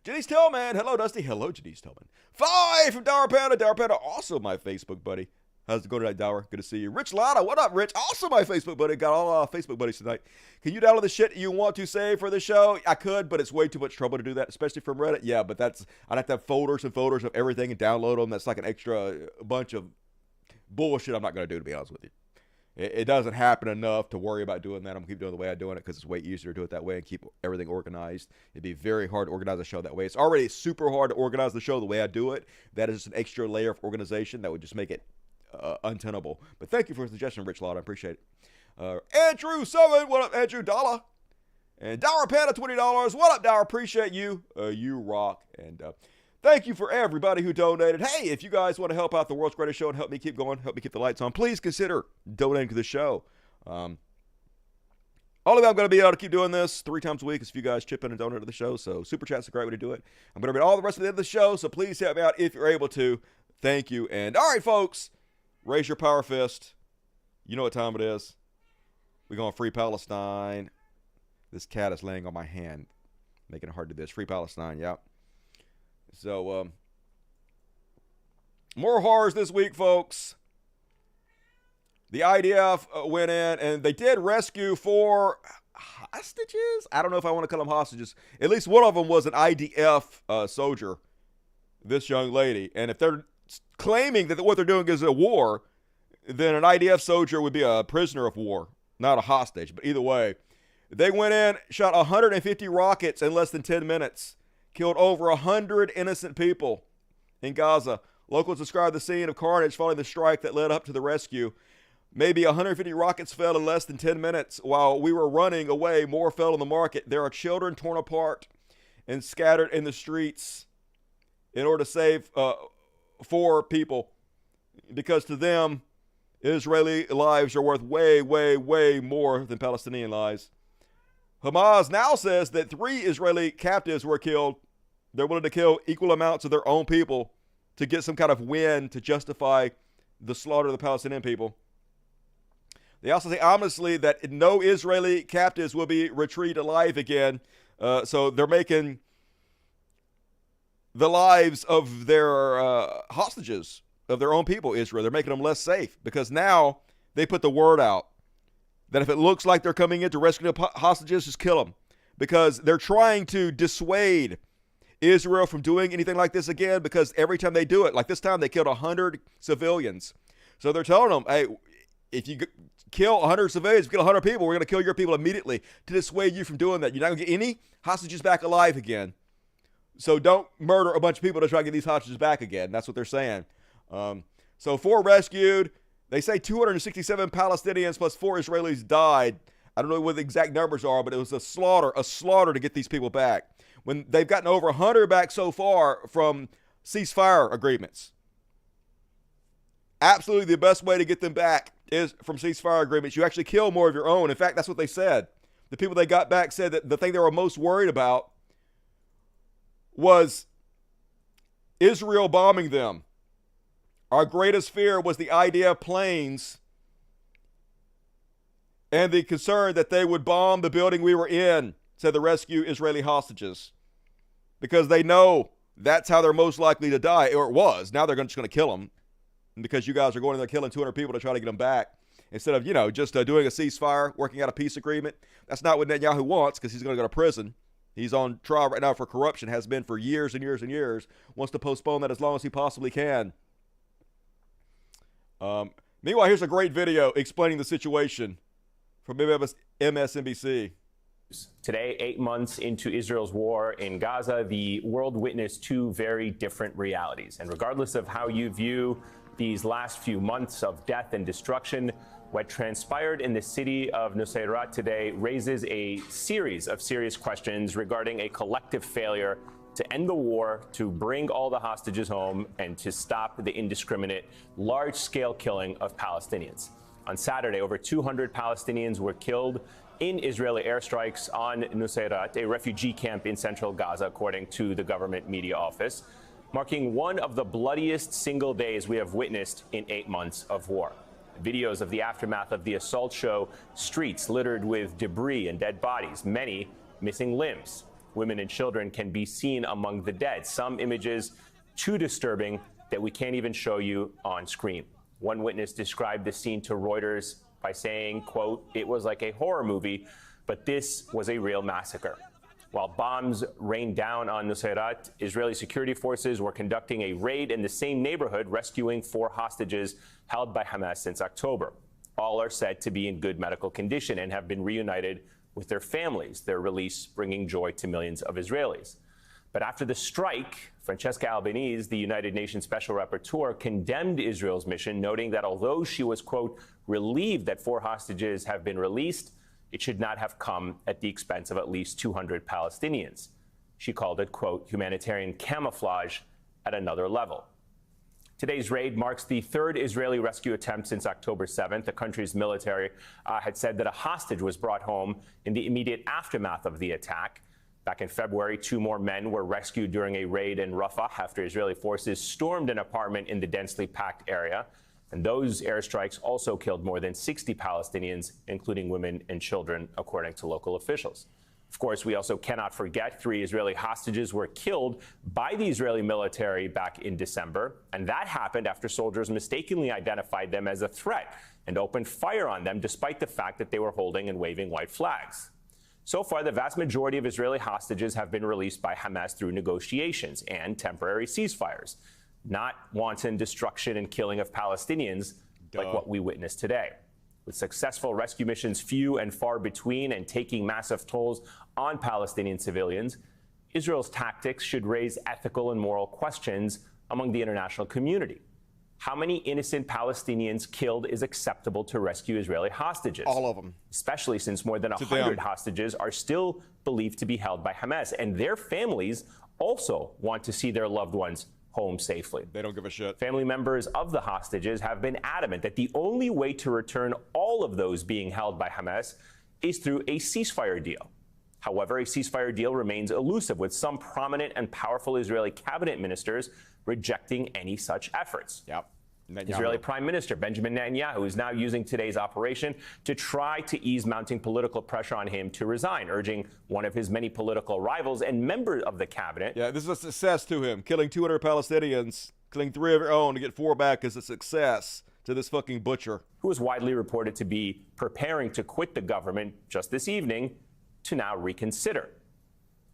Janice Tillman. Hello, Dusty. Hello, Janice Tillman. 5 from Dower Panda. Dower Panda, also my Facebook buddy. How's it going tonight, Dower? Good to see you. Rich Lana. What up, Rich? Also my Facebook buddy. Got all Facebook buddies tonight. Can you download the shit you want to save for the show? I could, but it's way too much trouble to do that, especially from Reddit. Yeah, but I'd have to have folders and folders of everything and download them. That's like an extra bunch of bullshit I'm not going to do, to be honest with you. It doesn't happen enough to worry about doing that. I'm going to keep doing it the way I'm doing it because it's way easier to do it that way and keep everything organized. It'd be very hard to organize a show that way. It's already super hard to organize the show the way I do it. That is just an extra layer of organization that would just make it untenable. But thank you for the suggestion, Rich Law. I appreciate it. Andrew Summon, what up, Andrew Dollar? And Dower Panda, $20. What up, Dower? Appreciate you. You rock. And thank you for everybody who donated. Hey, if you guys want to help out the world's greatest show and help me keep going, help me keep the lights on, please consider donating to the show. Only way I'm going to be able to keep doing this 3 times a week is if you guys chip in and donate to the show. So Super Chat's a great way to do it. I'm going to read all the rest of the end of the show, so please help me out if you're able to. Thank you. And all right, folks, raise your power fist. You know what time it is. We're going to free Palestine. This cat is laying on my hand, making it hard to do this. Free Palestine, yeah. So, more horrors this week, folks. The IDF went in, and they did rescue 4 hostages? I don't know if I want to call them hostages. At least one of them was an IDF soldier, this young lady. And if they're claiming that what they're doing is a war, then an IDF soldier would be a prisoner of war, not a hostage. But either way, they went in, shot 150 rockets in less than 10 minutes, killed over 100 innocent people in Gaza. Locals described the scene of carnage following the strike that led up to the rescue. Maybe 150 rockets fell in less than 10 minutes. While we were running away, more fell on the market. There are children torn apart and scattered in the streets in order to save 4 people, because to them, Israeli lives are worth way, way, way more than Palestinian lives. Hamas now says that 3 Israeli captives were killed. They're willing to kill equal amounts of their own people to get some kind of win to justify the slaughter of the Palestinian people. They also say ominously that no Israeli captives will be retrieved alive again. So they're making the lives of their hostages, of their own people, Israel, they're making them less safe, because now they put the word out that if it looks like they're coming in to rescue the hostages, just kill them, because they're trying to dissuade Israel from doing anything like this again, because every time they do it, like this time they killed 100 civilians. So they're telling them, hey, if you kill 100 civilians, kill 100 people, we're going to kill your people immediately to dissuade you from doing that. You're not going to get any hostages back alive again. So don't murder a bunch of people to try to get these hostages back again. That's what they're saying. So 4 rescued. They say 267 Palestinians plus 4 Israelis died. I don't know what the exact numbers are, but it was a slaughter to get these people back. When they've gotten over 100 back so far from ceasefire agreements. Absolutely the best way to get them back is from ceasefire agreements. You actually kill more of your own. In fact, that's what they said. The people they got back said that the thing they were most worried about was Israel bombing them. Our greatest fear was the IDF planes and the concern that they would bomb the building we were in, said the rescue Israeli hostages, because they know that's how they're most likely to die, or it was. Now they're just going to kill them, because you guys are going in there killing 200 people to try to get them back instead of, just doing a ceasefire, working out a peace agreement. That's not what Netanyahu wants, because he's going to go to prison. He's on trial right now for corruption, has been for years and years and years, wants to postpone that as long as he possibly can. Meanwhile, here's a great video explaining the situation from MSNBC. Today, 8 months into Israel's war in Gaza, the world witnessed 2 very different realities. And regardless of how you view these last few months of death and destruction, what transpired in the city of Nusayrat today raises a series of serious questions regarding a collective failure to end the war, to bring all the hostages home, and to stop the indiscriminate, large-scale killing of Palestinians. On Saturday, over 200 Palestinians were killed in Israeli airstrikes on Nusayrat, a refugee camp in central Gaza, according to the government media office, marking one of the bloodiest single days we have witnessed in 8 months of war. Videos of the aftermath of the assault show streets littered with debris and dead bodies, many missing limbs. Women and children can be seen among the dead. Some images too disturbing that we can't even show you on screen. One witness described the scene to Reuters by saying, quote, "It was like a horror movie, but this was a real massacre." While bombs rained down on Nusayrat, Israeli security forces were conducting a raid in the same neighborhood, rescuing 4 hostages held by Hamas since October. All are said to be in good medical condition and have been reunited with their families, their release bringing joy to millions of Israelis. But after the strike, Francesca Albanese, the United Nations Special Rapporteur, condemned Israel's mission, noting that although she was, quote, relieved that 4 hostages have been released, it should not have come at the expense of at least 200 Palestinians. She called it, quote, humanitarian camouflage at another level. Today's raid marks the 3rd Israeli rescue attempt since October 7th. The country's military had said that a hostage was brought home in the immediate aftermath of the attack. Back in February, 2 more men were rescued during a raid in Rafah after Israeli forces stormed an apartment in the densely packed area. And those airstrikes also killed more than 60 Palestinians, including women and children, according to local officials. Of course, we also cannot forget 3 Israeli hostages were killed by the Israeli military back in December. And that happened after soldiers mistakenly identified them as a threat and opened fire on them, despite the fact that they were holding and waving white flags. So far, the vast majority of Israeli hostages have been released by Hamas through negotiations and temporary ceasefires, not wanton destruction and killing of Palestinians like what we witnessed today. With successful rescue missions few and far between and taking massive tolls on Palestinian civilians, Israel's tactics should raise ethical and moral questions among the international community. How many innocent Palestinians killed is acceptable to rescue Israeli hostages? All of them. Especially since more than 100 hostages are still believed to be held by Hamas, and their families also want to see their loved ones home safely. They don't give a shit. Family members of the hostages have been adamant that the only way to return all of those being held by Hamas is through a ceasefire deal. However, a ceasefire deal remains elusive, with some prominent and powerful Israeli cabinet ministers rejecting any such efforts. Israeli Prime Minister Benjamin Netanyahu is now using today's operation to try to ease mounting political pressure on him to resign, urging one of his many political rivals and member of the cabinet. Yeah, this is a success to him. Killing 200 Palestinians, killing 3 of your own to get 4 back is a success to this fucking butcher. Who is widely reported to be preparing to quit the government just this evening to now reconsider.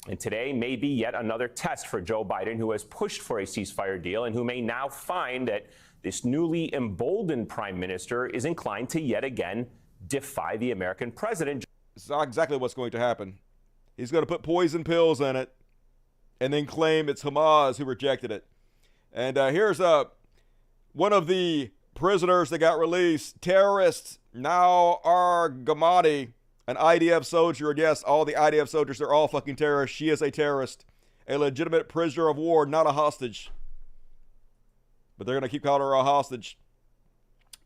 And today may be yet another test for Joe Biden, who has pushed for a ceasefire deal and who may now find that this newly emboldened prime minister is inclined to yet again defy the American president. It's not exactly what's going to happen. He's going to put poison pills in it and then claim it's Hamas who rejected it. And here's one of the prisoners that got released, terrorist Now Gamadi, an IDF soldier. And yes, all the IDF soldiers are all fucking terrorists. She is a terrorist, a legitimate prisoner of war, not a hostage. But they're going to keep calling her a hostage.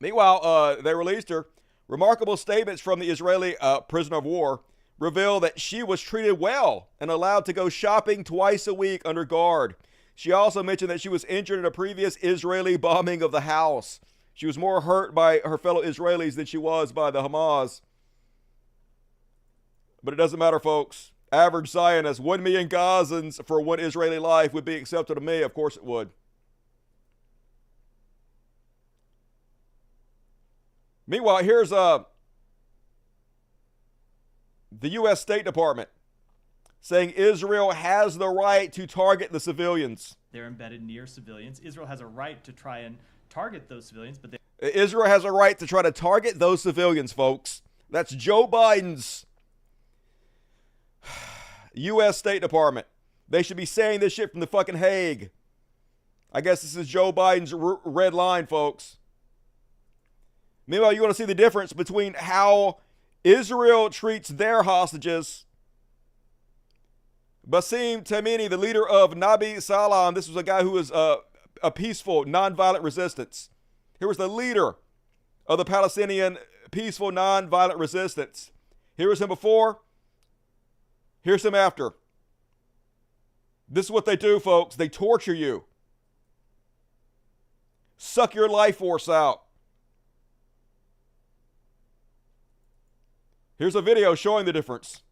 Meanwhile, they released her. Remarkable statements from the Israeli prisoner of war reveal that she was treated well and allowed to go shopping twice a week under guard. She also mentioned that she was injured in a previous Israeli bombing of the house. She was more hurt by her fellow Israelis than she was by the Hamas. But it doesn't matter, folks. Average Zionist, 1 million Gazans for 1 Israeli life would be acceptable to me. Of course it would. Meanwhile, here's the U.S. State Department saying Israel has the right to target the civilians. They're embedded near civilians. Israel has a right to try and target those civilians, but Israel has a right to try to target those civilians, folks. That's Joe Biden's U.S. State Department. They should be saying this shit from the fucking Hague. I guess this is Joe Biden's red line, folks. Meanwhile, you want to see the difference between how Israel treats their hostages. Bassem Tamimi, the leader of Nabi Salam, this was a guy who was a peaceful, nonviolent resistance. Here was the leader of the Palestinian peaceful, nonviolent resistance. Here was him before. Here's him after. This is what they do, folks. They torture you. Suck your life force out. Here's a video showing the difference.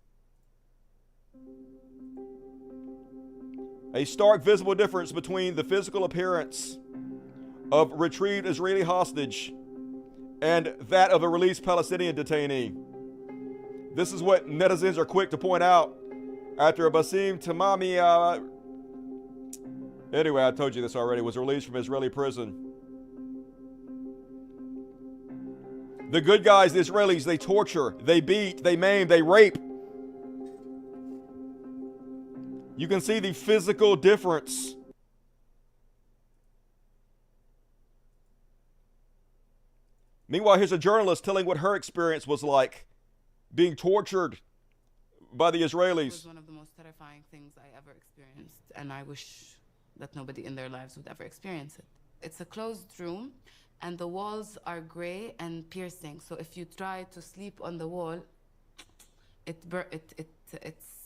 A stark visible difference between the physical appearance of retrieved Israeli hostage and that of a released Palestinian detainee. This is what netizens are quick to point out after Bassem Tamimi, anyway, I told you this already, was released from Israeli prison. The good guys, the Israelis, they torture, they beat, they maim, they rape. You can see the physical difference. Meanwhile, here's a journalist telling what her experience was like being tortured by the Israelis. It was one of the most terrifying things I ever experienced, and I wish that nobody in their lives would ever experience it. It's a closed room, and the walls are gray and piercing. So if you try to sleep on the wall, it's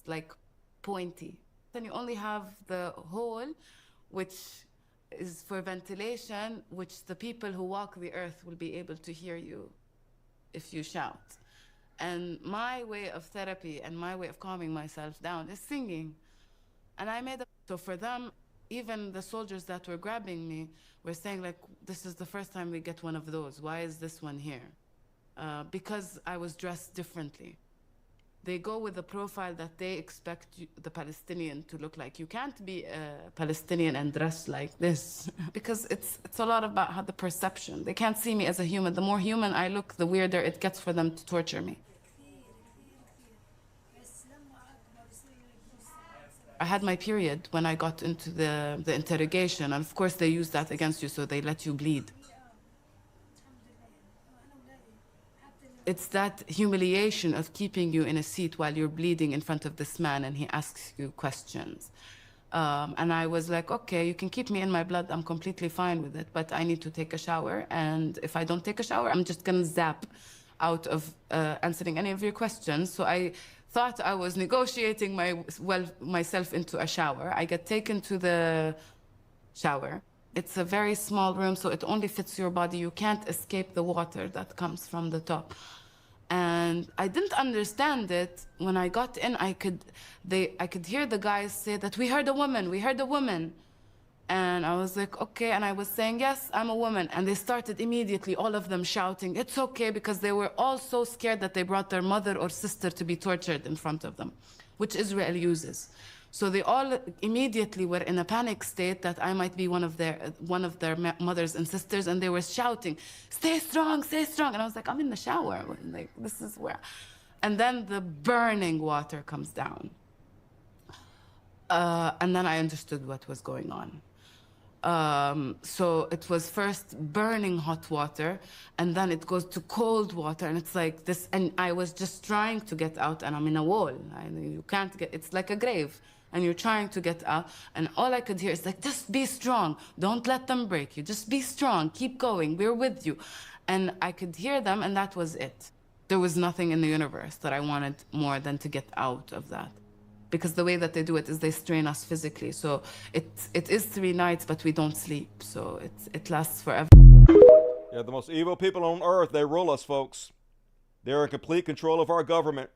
like pointy. Then you only have the hole, which is for ventilation, which the people who walk the earth will be able to hear you if you shout. And my way of therapy and my way of calming myself down is singing. And I made so for them, even the soldiers that were grabbing me were saying, like, this is the first time we get one of those. Why is this one here? Because I was dressed differently. They go with the profile that they expect the Palestinian to look like. You can't be a Palestinian and dress like this because it's a lot about how the perception. They can't see me as a human. The more human I look, the weirder it gets for them to torture me. I had my period when I got into the interrogation, and of course they use that against you, so they let you bleed. It's that humiliation of keeping you in a seat while you're bleeding in front of this man and he asks you questions. And I was like, okay, you can keep me in my blood, I'm completely fine with it, but I need to take a shower, and if I don't take a shower, I'm just gonna zap out of answering any of your questions. So I thought I was negotiating myself into a shower. I get taken to the shower. It's a very small room, so it only fits your body. You can't escape the water that comes from the top. And I didn't understand it. When I got in, I could hear the guys say that we heard a woman. And I was like, okay. And I was saying, yes, I'm a woman. And they started immediately, all of them shouting, it's okay, because they were all so scared that they brought their mother or sister to be tortured in front of them, which Israel uses. So they all immediately were in a panic state that I might be one of their mothers and sisters, and they were shouting, stay strong, stay strong. And I was like, I'm in the shower. Like, this is where. And then the burning water comes down. And then I understood what was going on. So it was first burning hot water, and then it goes to cold water, and it's like this. And I was just trying to get out, and I'm in a wall. You can't get, it's like a grave, and you're trying to get out, and all I could hear is like, just be strong. Don't let them break you. Just be strong. Keep going. We're with you. And I could hear them, and that was it. There was nothing in the universe that I wanted more than to get out of that. Because the way that they do it is they strain us physically. So it is 3 nights, but we don't sleep. So it lasts forever. Yeah, the most evil people on earth, they rule us, folks. They're in complete control of our government.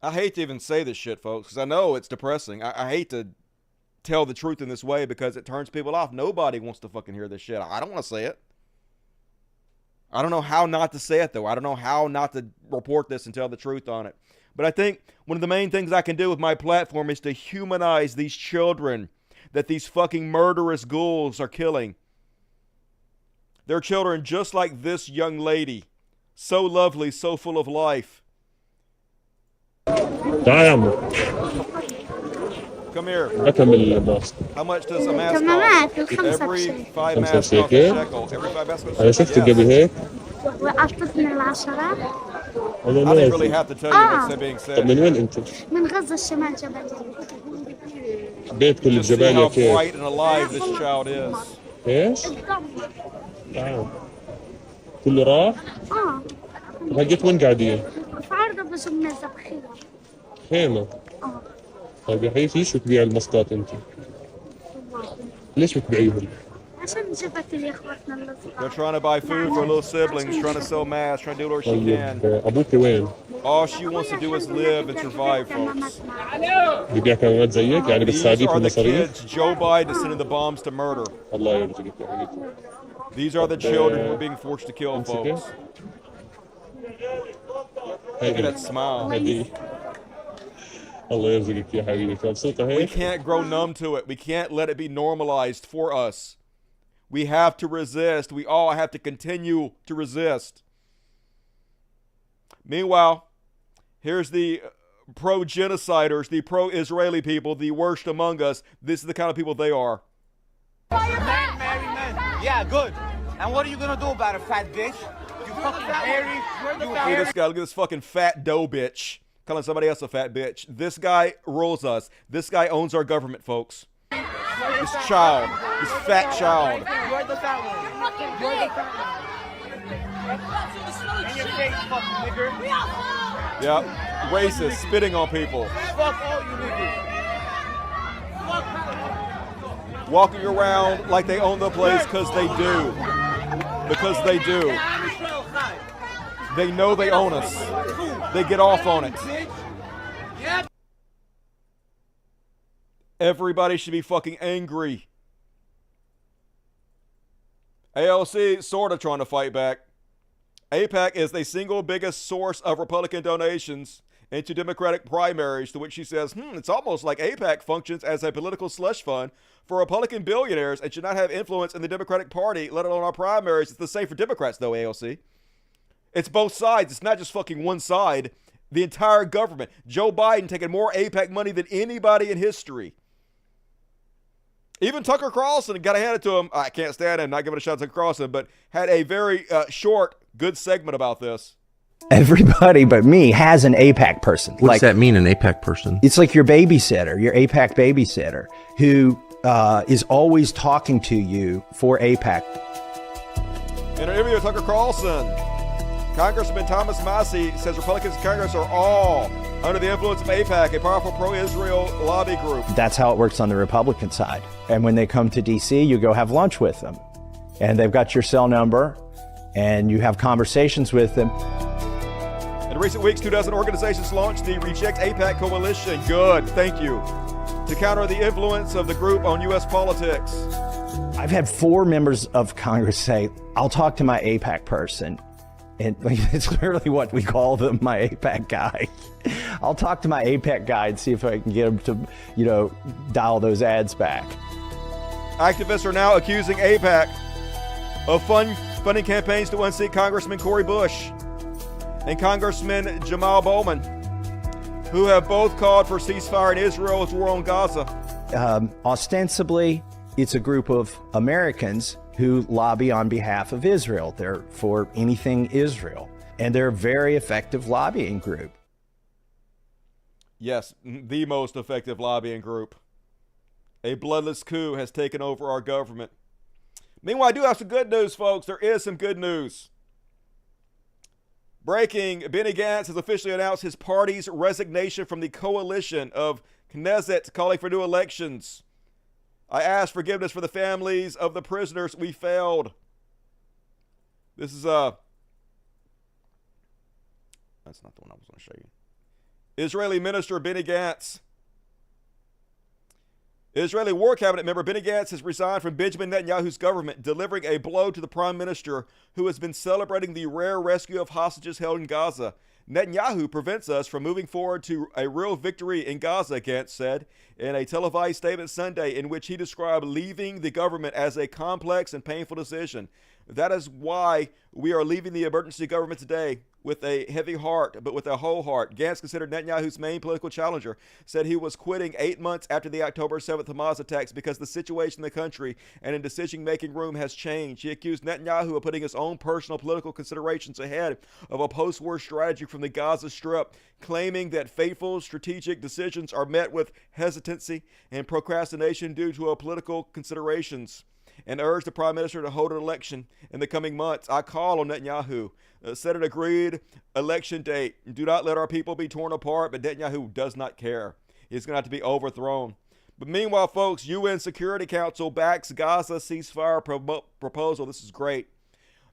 I hate to even say this shit, folks, because I know it's depressing. I hate to tell the truth in this way because it turns people off. Nobody wants to fucking hear this shit. I don't want to say it. I don't know how not to say it, though. I don't know how not to report this and tell the truth on it. But I think one of the main things I can do with my platform is to humanize these children that these fucking murderous ghouls are killing. They're children just like this young lady. So lovely, so full of life. Come here. How much does a mask cost? Every 5 masks cost a shekel. Every 5 masks cost a shekel. Yes. I didn't really have to tell you what's being said. من وين انت؟ من غزة الشمال جبل. بيت كل Just see الجبال how كيف؟ bright and alive this child is. ايش؟ كله راح؟ لقيت وين قاعدين؟ في عرض بس منزل خيمة. خيمة؟ طيب يا حبيبي شو تبيع المسقات انت؟ ليش بتبيعيهم؟ They're trying to buy food for little siblings, trying to sell masks, trying to do what she can. أبوك وين؟ All she wants to do is live and survive, folks. ببيع كمامات زيك يعني These بتساعديه في are the المصاريف؟ kids Joe Biden is sending the bombs to murder. الله يرزقك يا حبيبي. These are the children who are being forced to kill, folks. Look at that smile. الله يرزقك يا حبيبي. مبسوطة هيك؟ We can't grow numb to it. We can't let it be normalized for us. We have to resist. We all have to continue to resist. Meanwhile, here's the pro-genociders, the pro-Israeli people, the worst among us. This is the kind of people they are. Men marry men. Yeah, good. And what are you gonna do about it, fat bitch? You fucking hairy. Look at this guy. Look at this fucking fat dough bitch. Calling somebody else a fat bitch. This guy rules us. This guy owns our government, folks. This child. This fat child. You're the fat one. You're the fat one. In your face, fucking nigger. Yep. Racist. Spitting on people. Fuck all you niggas. Walking around like they own the place because they do. Because they do. They know they own us. They get off on it. Everybody should be fucking angry. AOC sort of trying to fight back. AIPAC is the single biggest source of Republican donations into Democratic primaries, to which she says, it's almost like AIPAC functions as a political slush fund for Republican billionaires and should not have influence in the Democratic Party, let alone our primaries. It's the same for Democrats, though, AOC. It's both sides. It's not just fucking one side. The entire government. Joe Biden taking more AIPAC money than anybody in history. Even Tucker Carlson, got to hand it to him. I can't stand him, not giving a shout out to Tucker Carlson, but had a very short, good segment about this. Everybody but me has an AIPAC person. What does that mean, an AIPAC person? It's like your babysitter, your AIPAC babysitter, who is always talking to you for AIPAC. In an interview with Tucker Carlson, Congressman Thomas Massey says Republicans in Congress are all under the influence of AIPAC, a powerful pro-Israel lobby group. That's how it works on the Republican side. And when they come to D.C., you go have lunch with them. And they've got your cell number, and you have conversations with them. In recent weeks, 24 organizations launched the Reject AIPAC Coalition. Good, thank you. To counter the influence of the group on U.S. politics. I've had 4 members of Congress say, I'll talk to my AIPAC person. And it's literally what we call them, my AIPAC guy. I'll talk to my AIPAC guy and see if I can get him to, dial those ads back. Activists are now accusing AIPAC of funding campaigns to unseat Congressman Cori Bush and Congressman Jamal Bowman, who have both called for ceasefire in Israel's war on Gaza. Ostensibly, it's a group of Americans who lobby on behalf of Israel. They're for anything Israel. And they're a very effective lobbying group. Yes, the most effective lobbying group. A bloodless coup has taken over our government. Meanwhile, I do have some good news, folks. There is some good news. Breaking, Benny Gantz has officially announced his party's resignation from the coalition of Knesset calling for new elections. I ask forgiveness for the families of the prisoners we failed. This is that's not the one I was going to show you. Israeli Minister Benny Gantz. Israeli War Cabinet member Benny Gantz has resigned from Benjamin Netanyahu's government, delivering a blow to the prime minister who has been celebrating the rare rescue of hostages held in Gaza. Netanyahu prevents us from moving forward to a real victory in Gaza, Gantz said in a televised statement Sunday, in which he described leaving the government as a complex and painful decision. That is why we are leaving the emergency government today with a heavy heart, but with a whole heart. Gantz, considered Netanyahu's main political challenger, said he was quitting 8 months after the October 7th Hamas attacks because the situation in the country and in decision-making room has changed. He accused Netanyahu of putting his own personal political considerations ahead of a post-war strategy from the Gaza Strip, claiming that fateful strategic decisions are met with hesitancy and procrastination due to political considerations, and urged the prime minister to hold an election in the coming months. I call on Netanyahu, set an agreed election date. Do not let our people be torn apart, but Netanyahu does not care. He's going to have to be overthrown. But meanwhile, folks, UN Security Council backs Gaza ceasefire proposal. This is great.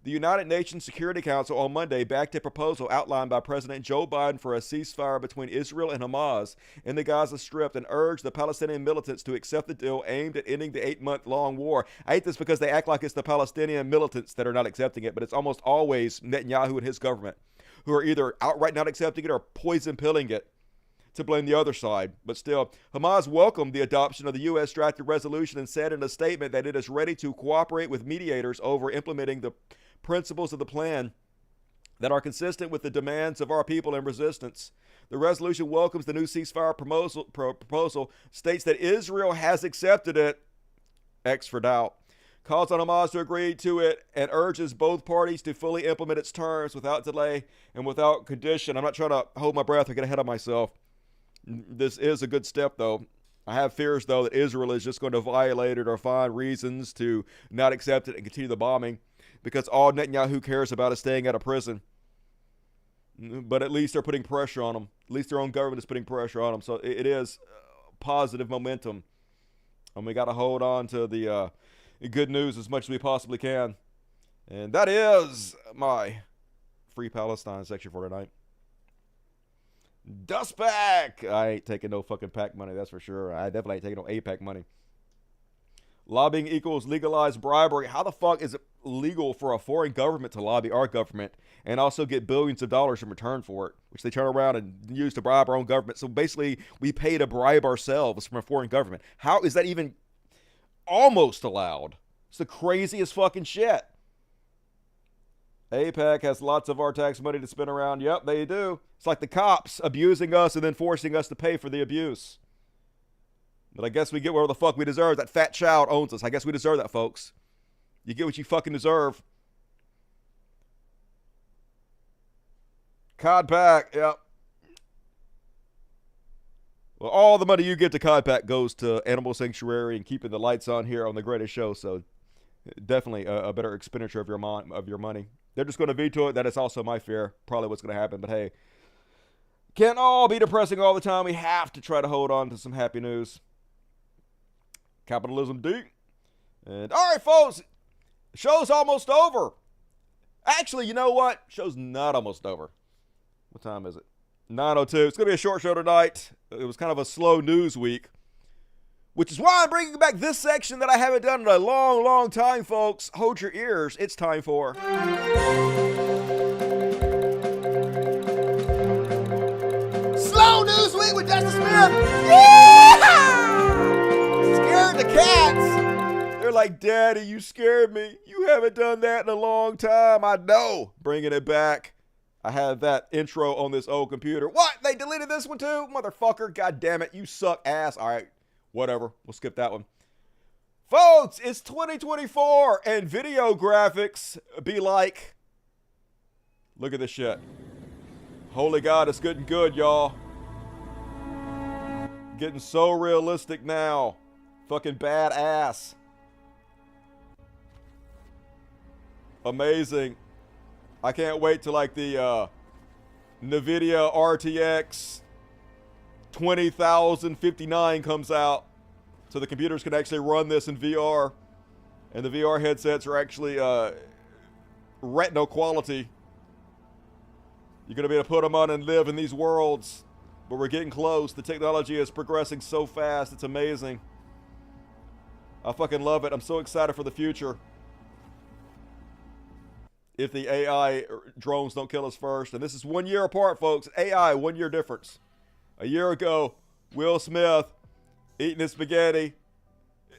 The United Nations Security Council on Monday backed a proposal outlined by President Joe Biden for a ceasefire between Israel and Hamas in the Gaza Strip and urged the Palestinian militants to accept the deal aimed at ending the 8-month-long war. I hate this because they act like it's the Palestinian militants that are not accepting it, but it's almost always Netanyahu and his government who are either outright not accepting it or poison pilling it to blame the other side. But still, Hamas welcomed the adoption of the U.S. drafted resolution and said in a statement that it is ready to cooperate with mediators over implementing the principles of the plan that are consistent with the demands of our people and resistance. The resolution welcomes the new ceasefire proposal, states that Israel has accepted it, X for doubt, calls on Hamas to agree to it, and urges both parties to fully implement its terms without delay and without condition. I'm not trying to hold my breath or get ahead of myself. This is a good step, though. I have fears, though, that Israel is just going to violate it or find reasons to not accept it and continue the bombing, because all Netanyahu cares about is staying out of prison. But at least they're putting pressure on them. At least their own government is putting pressure on them. So it is positive momentum. And we got to hold on to the good news as much as we possibly can. And that is my Free Palestine section for tonight. Dust back! I ain't taking no fucking PAC money, that's for sure. I definitely ain't taking no AIPAC money. Lobbying equals legalized bribery. How the fuck is it legal for a foreign government to lobby our government and also get billions of dollars in return for it, which they turn around and use to bribe our own government? So basically, we pay to bribe ourselves from a foreign government. How is that even almost allowed? It's the craziest fucking shit. AIPAC has lots of our tax money to spin around. Yep, they do. It's like the cops abusing us and then forcing us to pay for the abuse. But I guess we get whatever the fuck we deserve. That fat child owns us. I guess we deserve that, folks. You get what you fucking deserve. COD pack, yep. Well, all the money you get to COD pack goes to Animal Sanctuary and keeping the lights on here on the greatest show. So definitely a better expenditure of your money. They're just going to veto it. That is also my fear. Probably what's going to happen. But hey, can't all be depressing all the time. We have to try to hold on to some happy news. Capitalism deep. And all right, folks, the show's almost over. Actually, you know what? Show's not almost over. What time is it? 9:02. It's going to be a short show tonight. It was kind of a slow news week, which is why I'm bringing back this section that I haven't done in a long, long time, folks. Hold your ears. It's time for Slow News Week with Justice Smith. Yeah! Scared the cats. They're like, Daddy, you scared me. You haven't done that in a long time. I know. Bringing it back. I had that intro on this old computer. What? They deleted this one too? Motherfucker. God damn it. You suck ass. All right. Whatever. We'll skip that one. Folks, it's 2024 and video graphics be like, look at this shit. Holy God, it's getting good, y'all. Getting so realistic now. Fucking badass. Amazing. I can't wait till like the NVIDIA RTX 20,059 comes out, so the computers can actually run this in VR, and the VR headsets are actually retinal quality. You're gonna be able to put them on and live in these worlds, but we're getting close. The technology is progressing so fast, it's amazing. I fucking love it. I'm so excited for the future. If the AI drones don't kill us first. And this is 1 year apart, folks. AI, 1 year difference. A year ago, Will Smith eating his spaghetti.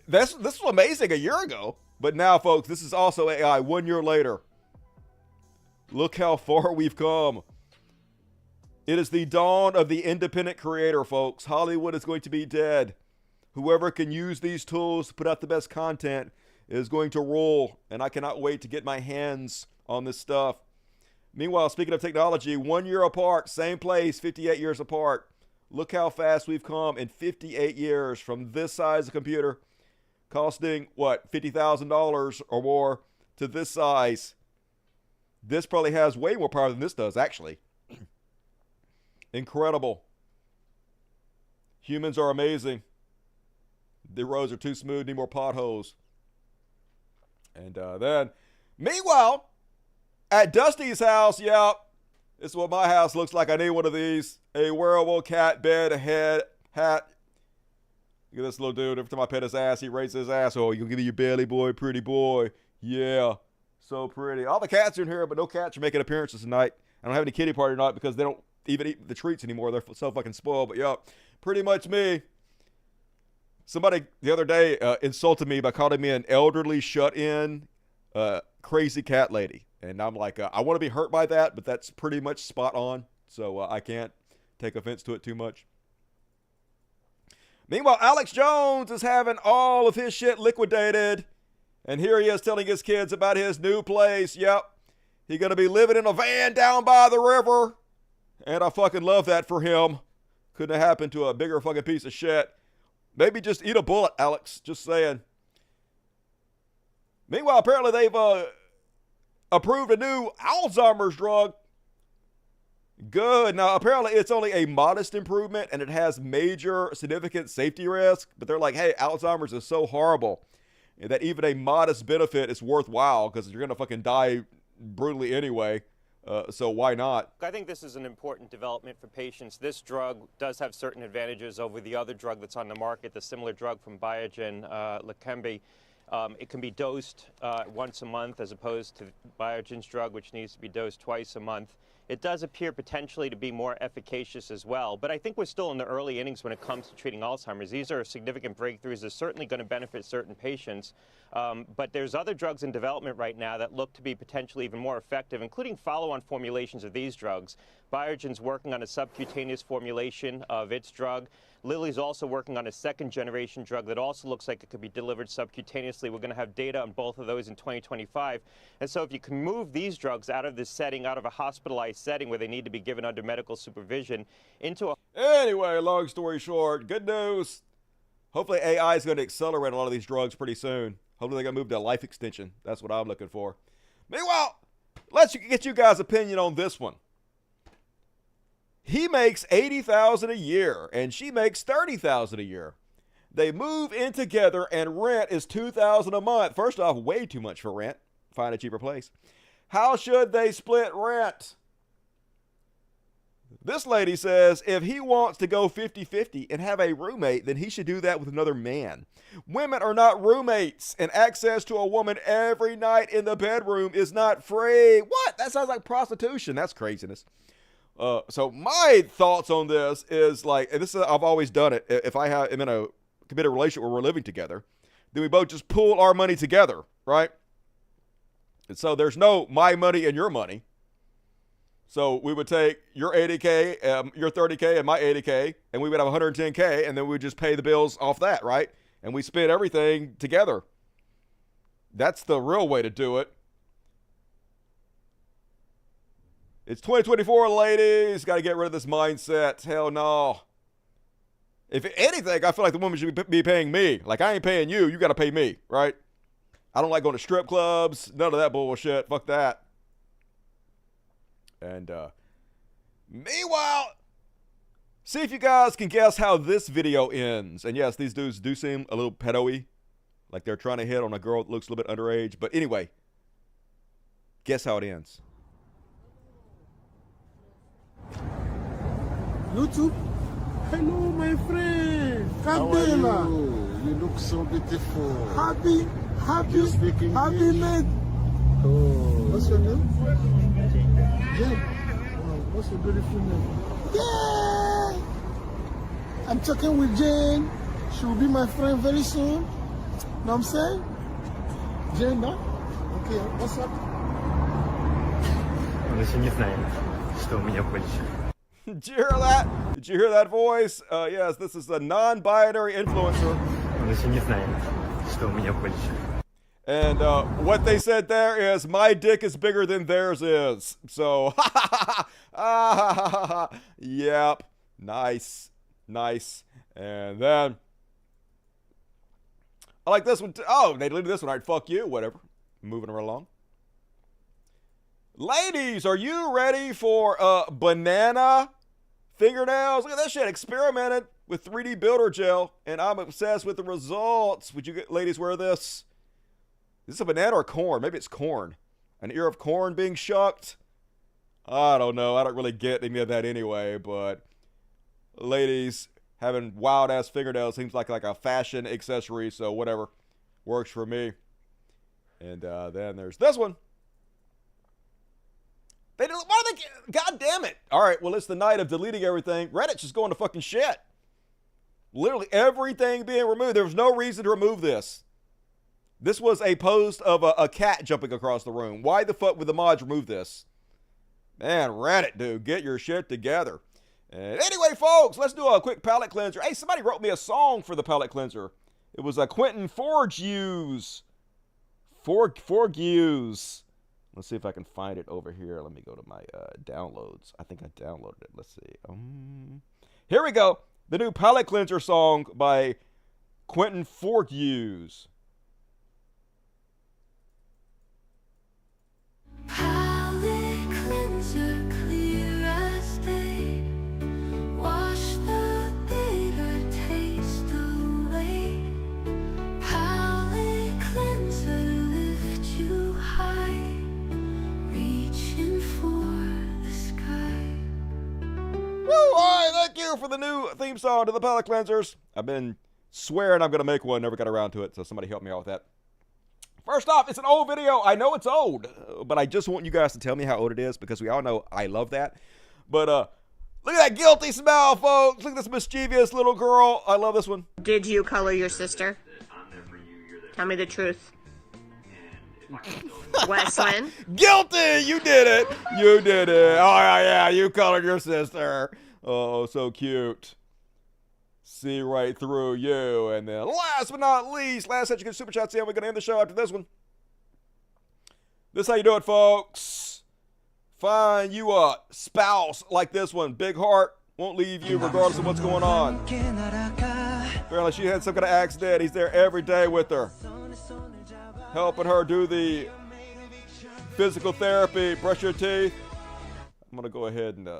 This was amazing a year ago. But now, folks, this is also AI 1 year later. Look how far we've come. It is the dawn of the independent creator, folks. Hollywood is going to be dead. Whoever can use these tools to put out the best content is going to rule. And I cannot wait to get my hands on this stuff. Meanwhile, speaking of technology, 1 year apart, same place, 58 years apart. Look how fast we've come in 58 years from this size of computer costing, what, $50,000 or more to this size. This probably has way more power than this does, actually. Incredible. Humans are amazing. The roads are too smooth, need more potholes. And then, meanwhile, at Dusty's house, yep, this is what my house looks like. I need one of these. A wearable cat bed, a head, hat. Look at this little dude. Every time I pet his ass, he raises his ass. Oh, you give me your belly boy, pretty boy. Yeah, so pretty. All the cats are in here, but no cats are making appearances tonight. I don't have any kitty party tonight because they don't even eat the treats anymore. They're so fucking spoiled. But yep, pretty much me. Somebody the other day insulted me by calling me an elderly, shut-in, crazy cat lady. And I'm like, I want to be hurt by that, but that's pretty much spot on. So I can't take offense to it too much. Meanwhile, Alex Jones is having all of his shit liquidated And here he is telling his kids about his new place. Yep. He's going to be living in a van down by the river. And I fucking love that for him. Couldn't have happened to a bigger fucking piece of shit. Maybe just eat a bullet, Alex. Just saying. Meanwhile, apparently they've approved a new Alzheimer's drug. Good. Now, apparently it's only a modest improvement and it has major significant safety risk. But they're like, hey, Alzheimer's is so horrible that even a modest benefit is worthwhile because you're going to fucking die brutally anyway. So why not? I think this is an important development for patients. This drug does have certain advantages over the other drug that's on the market, the similar drug from Biogen, Leqembi. It can be dosed once a month as opposed to Biogen's drug, which needs to be dosed twice a month. It does appear potentially to be more efficacious as well, but I think we're still in the early innings when it comes to treating Alzheimer's. These are significant breakthroughs. They're certainly going to benefit certain patients, but there's other drugs in development right now that look to be potentially even more effective, including follow-on formulations of these drugs. Biogen's working on a subcutaneous formulation of its drug. Lilly's also working on a second-generation drug that also looks like it could be delivered subcutaneously. We're going to have data on both of those in 2025. And so if you can move these drugs out of this setting, out of a hospitalized setting where they need to be given under medical supervision, into a... Anyway, long story short, good news. Hopefully AI is going to accelerate a lot of these drugs pretty soon. Hopefully they're going to move to life extension. That's what I'm looking for. Meanwhile, let's get you guys' opinion on this one. He makes $80,000 a year, and she makes $30,000 a year. They move in together, and rent is $2,000 a month. First off, way too much for rent. Find a cheaper place. How should they split rent? This lady says if he wants to go 50-50 and have a roommate, then he should do that with another man. Women are not roommates, and access to a woman every night in the bedroom is not free. What? That sounds like prostitution. That's craziness. So my thoughts on this is like, and this is, I've always done it. If I am in a committed relationship where we're living together, then we both just pool our money together, right? And so there's no my money and your money. So we would take your 80K, your 30K, and my 80K, and we would have 110K, and then we would just pay the bills off that, right? And we spend everything together. That's the real way to do it. It's 2024, ladies. Got to get rid of this mindset. Hell no. If anything, I feel like the woman should be paying me. Like, I ain't paying you. You got to pay me, right? I don't like going to strip clubs. None of that bullshit. Fuck that. And meanwhile, see if you guys can guess how this video ends. And yes, these dudes do seem a little pedo-y. Like they're trying to hit on a girl that looks a little bit underage. But anyway, guess how it ends. YouTube. Hello, my friend. Candela. You look so beautiful. Happy, mate. Oh. What's your name? Jane. Wow, what's your beautiful name? Yeah. I'm talking with Jane. She will be my friend very soon. Know what I'm saying? Jane, no? Okay, what's up? Лише не знает, что у меня больше. Did you hear that? Did you hear that voice? Yes, this is a non-binary influencer. And what they said there is, my dick is bigger than theirs is. So, yep, nice. And then, I like this one too. Oh, they deleted this one. All right, fuck you, whatever. Moving right along. Ladies, are you ready for banana fingernails? Look at that shit. Experimented with 3D builder gel, and I'm obsessed with the results. Would you ladies wear this? Is this a banana or corn? Maybe it's corn. An ear of corn being shucked? I don't know. I don't really get any of that anyway, but ladies having wild-ass fingernails seems like a fashion accessory, so whatever. Works for me. And then there's this one. Why are they, God damn it. All right, well, it's the night of deleting everything. Reddit's just going to fucking shit. Literally everything being removed. There was no reason to remove this. This was a post of a cat jumping across the room. Why the fuck would the mods remove this? Man, Reddit, dude, get your shit together. And anyway, folks, let's do a quick palate cleanser. Hey, somebody wrote me a song for the palate cleanser. It was a Quentin Forge use. P.O.W.s. Let's see if I can find it over here. Let me go to my downloads. I think I downloaded it. Let's see. Here we go. The new palate cleanser song by Quentin P.O.W.s. Thank you for the new theme song to the palate cleansers. I've been swearing I'm going to make one, never got around to it, so somebody help me out with that. First off, it's an old video. I know it's old, but I just want you guys to tell me how old it is because we all know I love that. But look at that guilty smile, folks. Look at this mischievous little girl. I love this one. Did you color your sister? Tell me the truth. Westland? Guilty! You did it. You did it. Oh, yeah, you colored your sister. Oh, so cute. See right through you. And then last but not least, last set you get super chats in. We're going to end the show after this one. This is how you do it, folks. Find you a spouse like this one. Big heart. Won't leave you regardless of what's going on. Apparently she had some kind of accident. He's there every day with her. Helping her do the physical therapy, brush your teeth. I'm going to go ahead and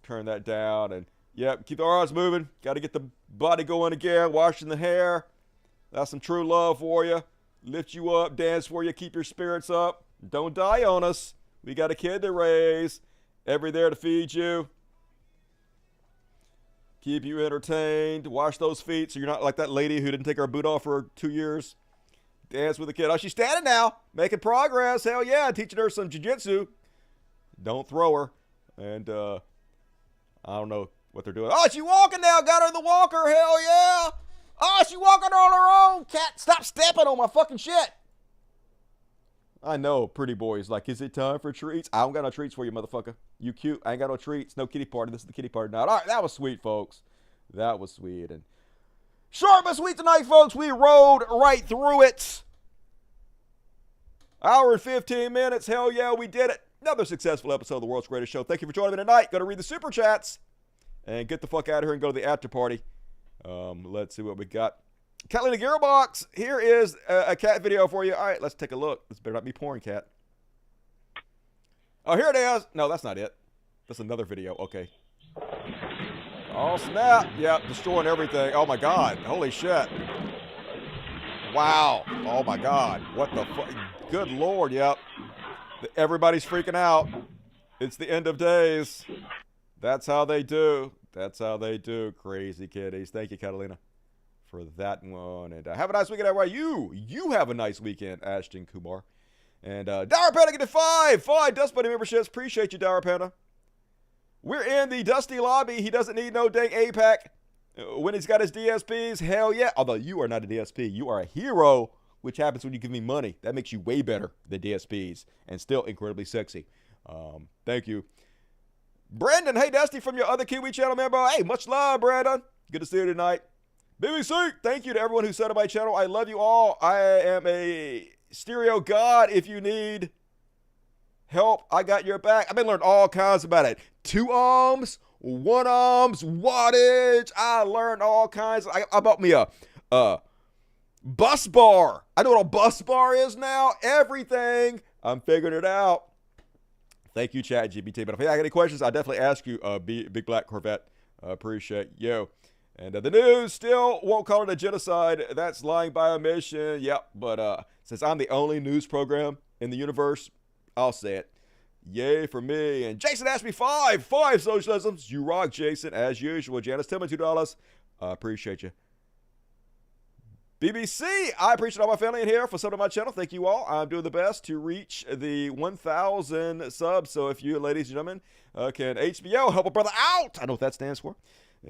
turn that down. And, yep, keep the arms moving. Got to get the body going again. Washing the hair. That's some true love for you. Lift you up, dance for you, keep your spirits up. Don't die on us. We got a kid to raise. Every there to feed you. Keep you entertained. Wash those feet so you're not like that lady who didn't take her boot off for 2 years. Dance with the kid. Oh, she's standing now. Making progress. Hell yeah. Teaching her some jiu-jitsu. Don't throw her. And I don't know what they're doing. Oh, she's walking now. Got her in the walker. Hell yeah. Oh, she's walking on her own. Cat, stop stepping on my fucking shit. I know, pretty boys. Like, is it time for treats? I don't got no treats for you, motherfucker. You cute. I ain't got no treats. No kitty party. This is the kitty party night. All right, that was sweet, folks. That was sweet. And short but sweet tonight, folks. We rode right through it. Hour and 15 minutes. Hell yeah, we did it. Another successful episode of the World's Greatest Show. Thank you for joining me tonight. Got to read the super chats and get the fuck out of here and go to the after party. Let's see what we got. Catalina Gearbox, here is a cat video for you. All right, let's take a look. This better not be porn, cat. Oh, here it is. No, that's not it. That's another video. Okay. Oh, snap. Yep, destroying everything. Oh, my God. Holy shit. Wow. Oh, my God. What the fuck? Good Lord, yep. Everybody's freaking out. It's the end of days. That's how they do. That's how they do. Crazy kitties. Thank you, Catalina, for that one. And have a nice weekend, everybody. You have a nice weekend, Ashton Kumar. And Dower Panda get to 5 Dust Buddy memberships. Appreciate you, Dower Panda. We're in the Dusty lobby. He doesn't need no dang APAC when he's got his DSPs. Hell yeah. Although you are not a DSP. You are a hero, which happens when you give me money. That makes you way better than DSPs and still incredibly sexy. Thank you. Brandon, hey, Dusty from your other Kiwi channel member. Hey, much love, Brandon. Good to see you tonight. BBC, thank you to everyone who said on my channel. I love you all. I am a stereo god. If you need help, I got your back. I've been learning all kinds about it. 2 ohms, 1 ohms, wattage. I learned all kinds. I bought me a bus bar. I know what a bus bar is now. Everything. I'm figuring it out. Thank you, ChatGPT. But if I got any questions, I'll definitely ask you, Big Black Corvette. Appreciate you. And the news still won't call it a genocide. That's lying by omission. Yep. But since I'm the only news program in the universe, I'll say it. Yay for me. And Jason asked me 5 socialisms. You rock, Jason, as usual. Janice Tillman, $2. Appreciate you. BBC, I appreciate all my family in here for subbing to my channel. Thank you all. I'm doing the best to reach the 1,000 subs. So if you, ladies and gentlemen, can HBO help a brother out, I know what that stands for.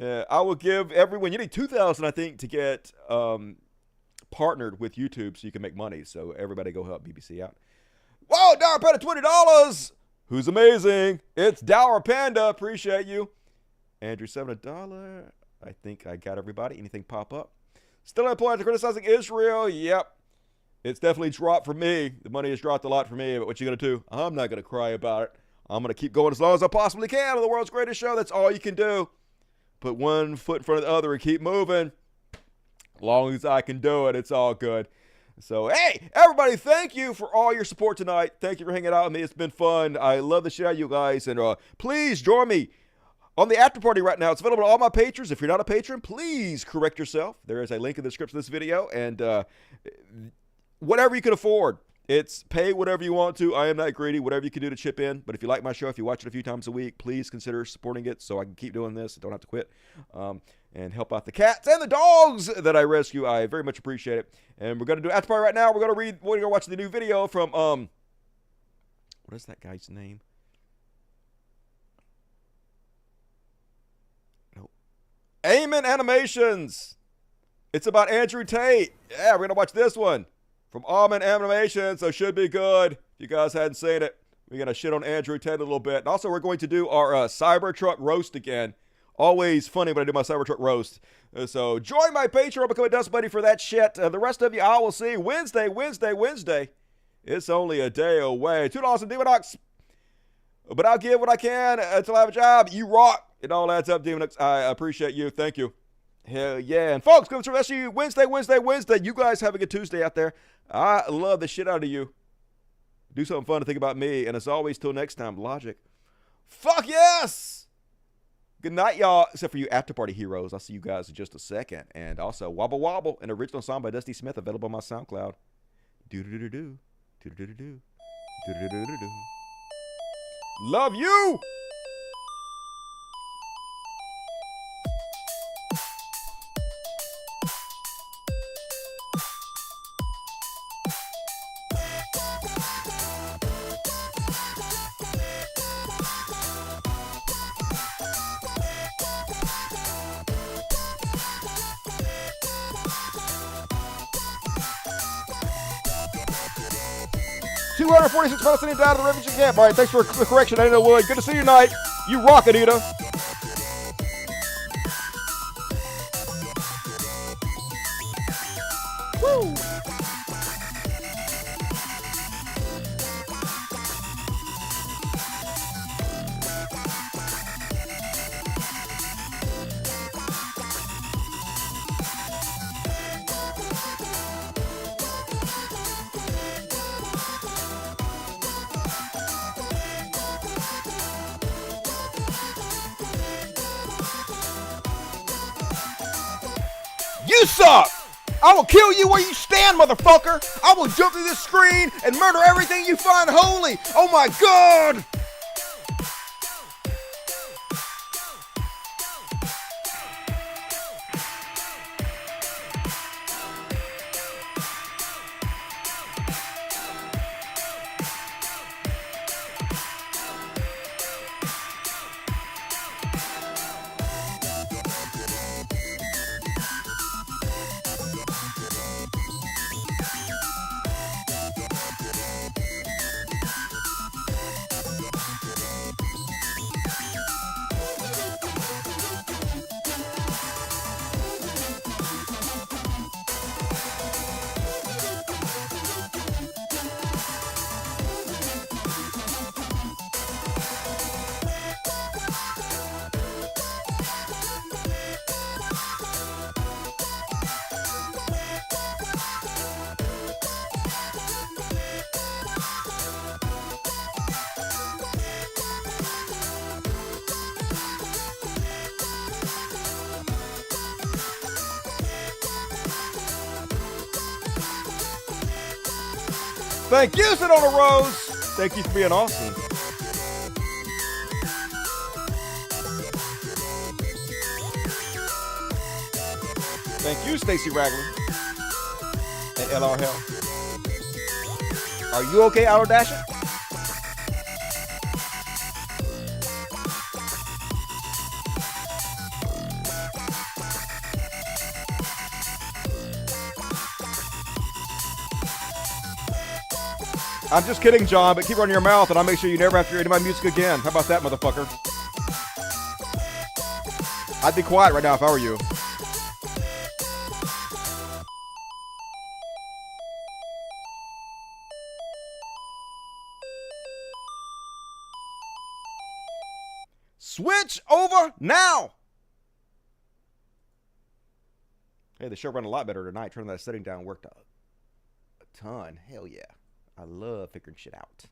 I will give everyone, you need 2,000, I think, to get partnered with YouTube so you can make money. So everybody go help BBC out. Whoa, Dower Panda, $20. Who's amazing? It's Dower Panda. Appreciate you. Andrew, $7. I think I got everybody. Anything pop up? Still employed to criticizing Israel. Yep. It's definitely dropped for me. The money has dropped a lot for me, but what you going to do? I'm not going to cry about it. I'm going to keep going as long as I possibly can on the world's greatest show. That's all you can do. Put one foot in front of the other and keep moving. As long as I can do it, it's all good. So, hey, everybody, thank you for all your support tonight. Thank you for hanging out with me. It's been fun. I love the shit out of you guys. And please join me on the after party right now. It's available to all my patrons. If you're not a patron, please correct yourself. There is a link in the description of this video. And whatever you can afford. It's pay whatever you want to. I am not greedy. Whatever you can do to chip in. But if you like my show, if you watch it a few times a week, please consider supporting it so I can keep doing this and don't have to quit. And help out the cats and the dogs that I rescue. I very much appreciate it. And we're going to do after party right now. We're going to watch the new video from, what is that guy's name? No. Amen Animations. It's about Andrew Tate. Yeah, we're going to watch this one from Amen Animations, so should be good. If you guys hadn't seen it, we're going to shit on Andrew Tate a little bit. And also, we're going to do our Cybertruck roast again. Always funny when I do my Cybertruck roast. So join my Patreon, become a dust buddy for that shit. The rest of you, I will see Wednesday. It's only a day away. $2 in Demonox. But I'll give what I can until I have a job. You rock. It all adds up, Demonox. I appreciate you. Thank you. Hell yeah. And folks, coming to the rest of you Wednesday. You guys have a good Tuesday out there. I love the shit out of you. Do something fun to think about me. And as always, till next time, Logic. Fuck yes! Good night, y'all. Except for you after party heroes. I'll see you guys in just a second. And also, Wobble Wobble, an original song by Dusty Smith, available on my SoundCloud. Do-do-do-do-do. Do-do-do-do-do. Do-do-do-do-do. Love you! $246 Palestinians died in the refugee camp. All right, thanks for the correction. I didn't know Wood. Good to see you tonight. You rock, Anita. Woo! You suck! I will kill you where you stand, motherfucker! I will jump through this screen and murder everything you find holy! Oh my god! Thank you, Sit on a Rose. Thank you for being awesome. Thank you, Stacy Ragland and LR Hell. Are you okay, Outer Dasher? I'm just kidding, John, but keep running your mouth and I'll make sure you never have to hear any of my music again. How about that, motherfucker? I'd be quiet right now if I were you. Switch over now. Hey, the show ran a lot better tonight. Turning that setting down worked a ton. Hell yeah. I love figuring shit out.